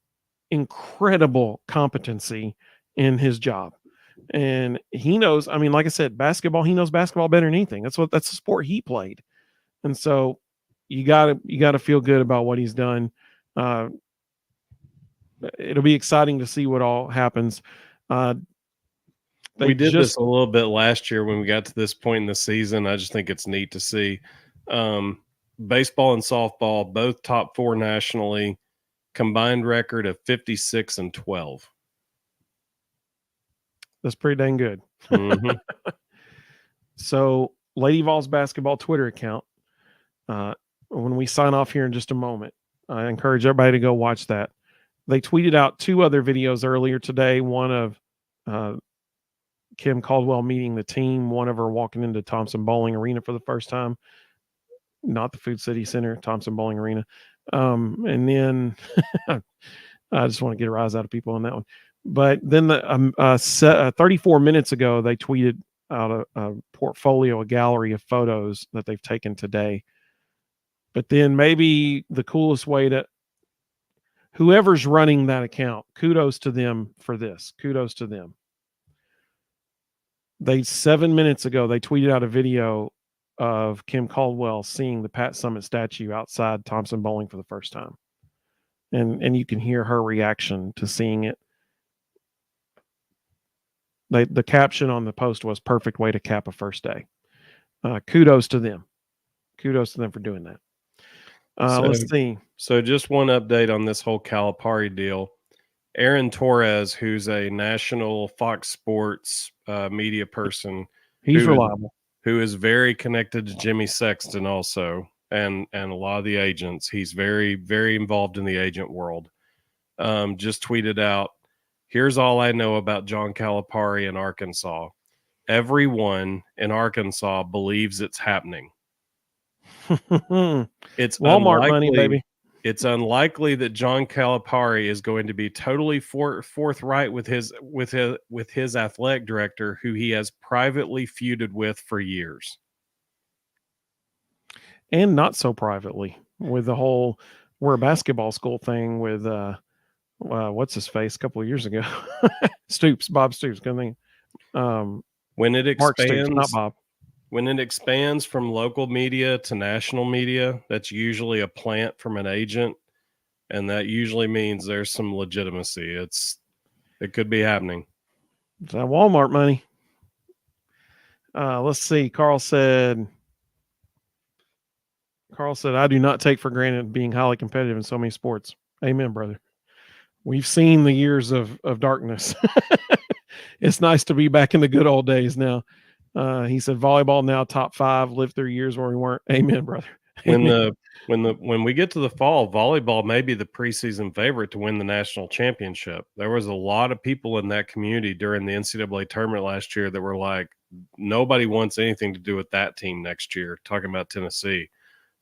incredible competency in his job. And he knows, I mean, like I said, basketball, he knows basketball better than anything. That's the sport he played. And so you gotta feel good about what he's done. It'll be exciting to see what all happens. We did this a little bit last year when we got to this point in the season. I just think it's neat to see. Baseball and softball, both top 4 nationally, combined record of 56-12. That's pretty dang good. Mm-hmm. So, Lady Vols Basketball Twitter account. When we sign off here in just a moment, I encourage everybody to go watch that. They tweeted out 2 other videos earlier today. One of Kim Caldwell meeting the team, one of her walking into Thompson Bowling Arena for the first time, not the Food City Center, Thompson Bowling Arena. And then I just want to get a rise out of people on that one. But then 34 minutes ago, they tweeted out a portfolio, a gallery of photos that they've taken today. But then maybe the coolest way to, whoever's running that account, kudos to them for this. Kudos to them. 7 minutes ago, they tweeted out a video of Kim Caldwell seeing the Pat Summitt statue outside Thompson Bowling for the first time. And you can hear her reaction to seeing it. The caption on the post was "perfect way to cap a first day." Kudos to them. Kudos to them for doing that. Let's see. So just one update on this whole Calipari deal. Aaron Torres, who's a national Fox Sports media person, he's reliable, who is very connected to Jimmy Sexton also, and a lot of the agents. He's very, very involved in the agent world. Just tweeted out, "Here's all I know about John Calipari in Arkansas. Everyone in Arkansas believes it's happening. It's Walmart unlikely, money, baby. It's unlikely that John Calipari is going to be totally forthright with his athletic director, who he has privately feuded with for years, and not so privately, with the whole we're a basketball school thing with what's his face a couple of years ago, Bob Stoops. When it Mark Stoops, expands, not Bob. When it expands from local media to national media, that's usually a plant from an agent, and that usually means there's some legitimacy. It could be happening. It's that Walmart money. Let's see. Carl said, I do not take for granted being highly competitive in so many sports. Amen, brother. We've seen the years of darkness. It's nice to be back in the good old days now. He said volleyball now top 5, lived through years where we weren't. Amen, brother. Amen. When we get to the fall, volleyball may be the preseason favorite to win the national championship. There was a lot of people in that community during the NCAA tournament last year that were like, nobody wants anything to do with that team next year, talking about Tennessee,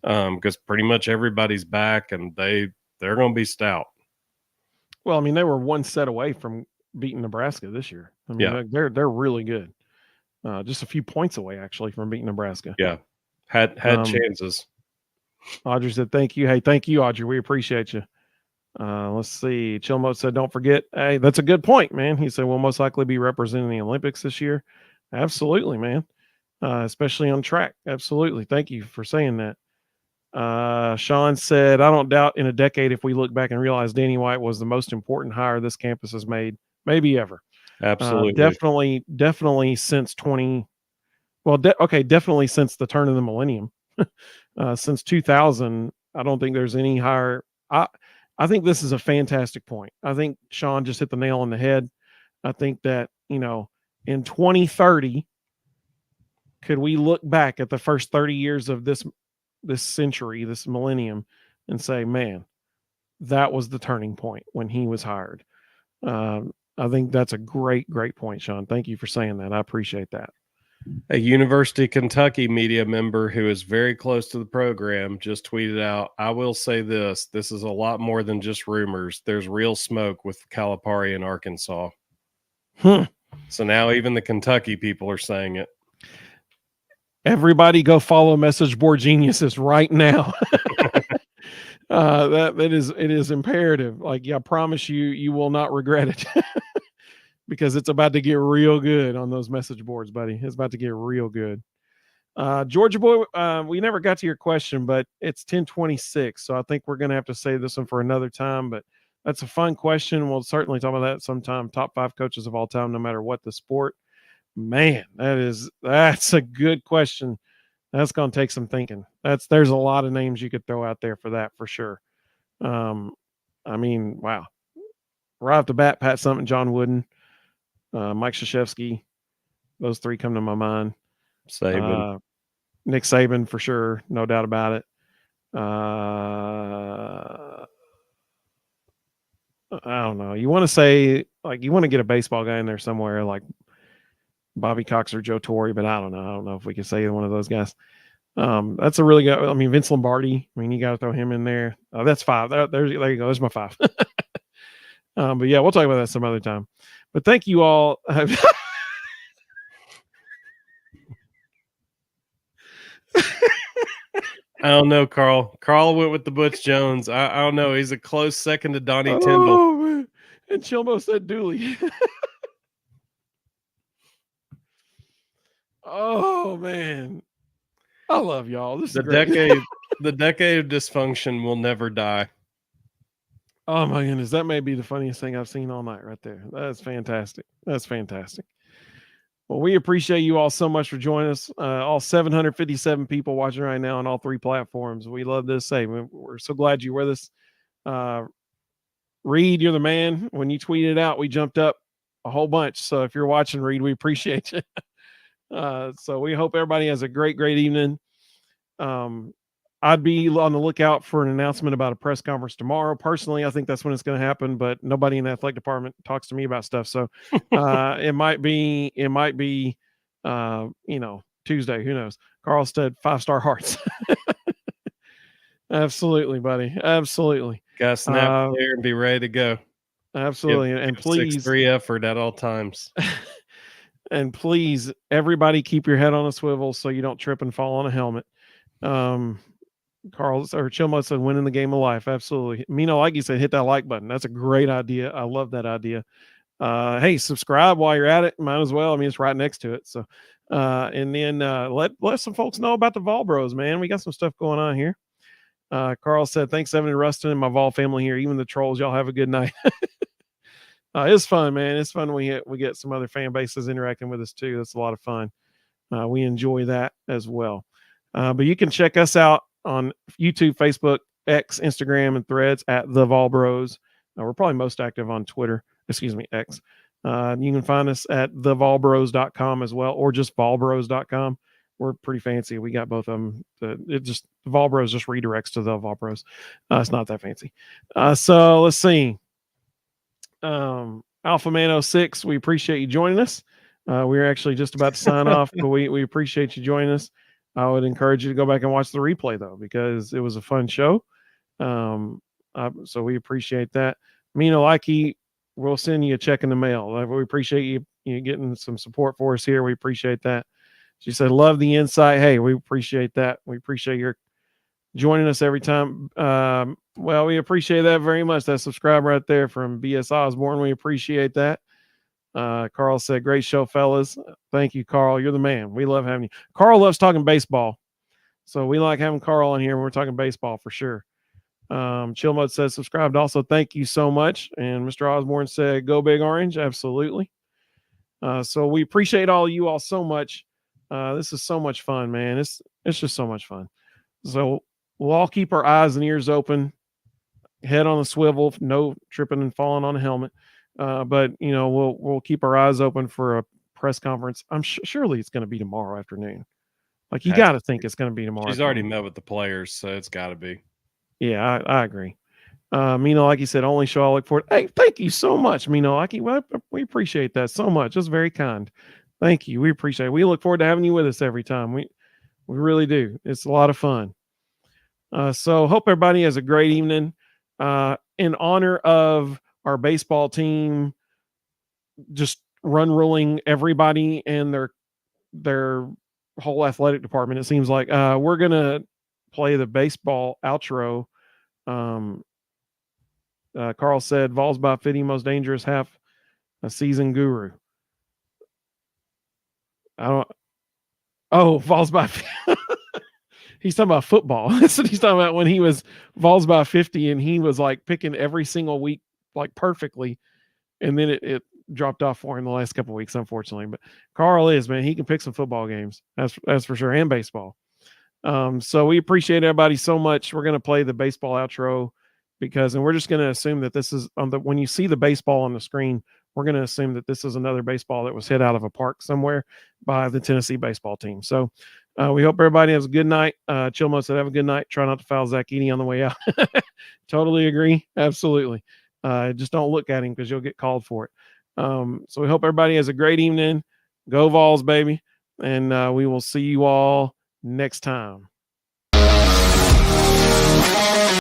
because pretty much everybody's back and they're going to be stout. Well, I mean, they were one set away from beating Nebraska this year. I mean, they're really good. Just a few points away, actually, from beating Nebraska. Yeah, had chances. Audrey said, "Thank you." Hey, thank you, Audrey. We appreciate you. Let's see. Chilmo said, "Don't forget." Hey, that's a good point, man. He said, "We'll most likely be representing the Olympics this year." Absolutely, man. Especially on track. Absolutely. Thank you for saying that. Sean said, "I don't doubt in a decade if we look back and realize Danny White was the most important hire this campus has made, maybe ever." Absolutely. Definitely since definitely since the turn of the millennium. Since 2000, I don't think there's any higher. I think this is a fantastic point. I think Sean just hit the nail on the head. I think that, in 2030, could we look back at the first 30 years of this century, this millennium, and say, man, that was the turning point when he was hired. I think that's a great point, Sean. Thank you for saying that. I appreciate that. A University of Kentucky media member who is very close to the program just tweeted out, "I will say this is a lot more than just rumors. There's real smoke with Calipari in Arkansas." So now even the Kentucky people are saying it. Everybody go follow Message Board Geniuses right now. It is imperative. Like, I promise you will not regret it. Because it's about to get real good on those message boards, buddy. It's about to get real good. Georgia boy, we never got to your question, but it's 10:26, so I think we're gonna have to save this one for another time. But that's a fun question. We'll certainly talk about that sometime. Top 5 coaches of all time, no matter what the sport. Man, that's a good question. That's gonna take some thinking. There's a lot of names you could throw out there for that for sure. I mean, wow. Right off the bat, Pat Summitt, John Wooden, Mike Krzyzewski. Those 3 come to my mind. Nick Saban for sure, no doubt about it. I don't know. You want to say, like, you want to get a baseball guy in there somewhere, like Bobby Cox or Joe Torre, but I don't know. I don't know if we could say one of those guys. That's a really good. I mean, Vince Lombardi. I mean, you got to throw him in there. That's 5. There you go. There's my 5. But yeah, we'll talk about that some other time. But thank you all. I don't know, Carl. Carl went with the Butch Jones. I don't know. He's a close second to Donnie Tyndall. Man. And Chilmo said Dooley. Oh man, I love y'all. This is great. The decade of dysfunction will never die. Oh my goodness, that may be the funniest thing I've seen all night right there. That's fantastic. That's fantastic. Well, we appreciate you all so much for joining us. All 757 people watching right now on all 3 platforms. We love this. Hey, we're so glad you're with us. Reed, you're the man. When you tweeted out, we jumped up a whole bunch. So if you're watching, Reed, we appreciate you. So we hope everybody has a great evening. I'd be on the lookout for an announcement about a press conference tomorrow. Personally, I think that's when it's going to happen, but nobody in the athletic department talks to me about stuff. So it might be, Tuesday. Who knows? Carlstead 5-star hearts. Absolutely, buddy. Absolutely. Got to snap there and be ready to go. Absolutely. And please 6-3 effort at all times. And please, everybody keep your head on a swivel so you don't trip and fall on a helmet. Carl or Chilmo said, winning the game of life. Absolutely. Mino, like you said, hit that like button. That's a great idea. I love that idea. Hey, subscribe while you're at it. Might as well. I mean, it's right next to it. So, and then let some folks know about the Vol Bros, man. We got some stuff going on here. Carl said, thanks, Evan and Rustin and my Vol family here. Even the trolls, y'all have a good night. It's fun, man. It's fun. We get some other fan bases interacting with us too. That's a lot of fun. We enjoy that as well. But you can check us out on YouTube, Facebook, X, Instagram, and Threads at The Vol Bros. We're probably most active on Twitter. Excuse me, X. You can find us at thevolbros.com as well, or just volbros.com. We're pretty fancy. We got both of them. The Vol Bros just redirects to the Vol Bros. It's not that fancy. So let's see. Alpha Man 06, we appreciate you joining us. We're actually just about to sign off, but we appreciate you joining us. I would encourage you to go back and watch the replay though, because it was a fun show. So we appreciate that. Mino Likey, we'll send you a check in the mail. We appreciate you getting some support for us here. We appreciate that. She said, love the insight. Hey, we appreciate that. We appreciate your joining us every time. Well, we appreciate that very much. That subscribe right there from BS Osborne. We appreciate that. Carl said, great show, fellas. Thank you, Carl. You're the man. We love having you. Carl loves talking baseball. So we like having Carl on here when we're talking baseball for sure. Chill Mode says subscribed. Also, thank you so much. And Mr. Osborne said, go Big Orange. Absolutely. So we appreciate all of you all so much. This is so much fun, man. It's just so much fun. So we'll all keep our eyes and ears open, head on a swivel, no tripping and falling on a helmet. But we'll keep our eyes open for a press conference. I'm surely it's going to be tomorrow afternoon. Like, you got to think it's going to be tomorrow. She's already met with the players, so it's got to be. Yeah, I agree. Mino, like you said, only show I look forward. Hey, thank you so much, Mino. Like, we appreciate that so much. That's very kind. Thank you. We appreciate it. We look forward to having you with us every time. We really do. It's a lot of fun. So hope everybody has a great evening. In honor of our baseball team, just run ruling everybody and their whole athletic department. It seems like we're gonna play the baseball outro. Carl said, "Vols by 50, most dangerous half a season guru." I don't. Oh, Vols by. He's talking about football. That's what he's talking about when he was Vols by 50 and he was like picking every single week like perfectly, and then it dropped off for him the last couple of weeks, unfortunately. But Carl is, man, he can pick some football games. That's for sure, and baseball. So we appreciate everybody so much. We're going to play the baseball outro and we're just going to assume that this is when you see the baseball on the screen, we're going to assume that this is another baseball that was hit out of a park somewhere by the Tennessee baseball team. So we hope everybody has a good night. Chilmo said, have a good night. Try not to foul Zach Edey on the way out. Totally agree. Absolutely. Just don't look at him because you'll get called for it. So we hope everybody has a great evening. Go Vols, baby. And we will see you all next time.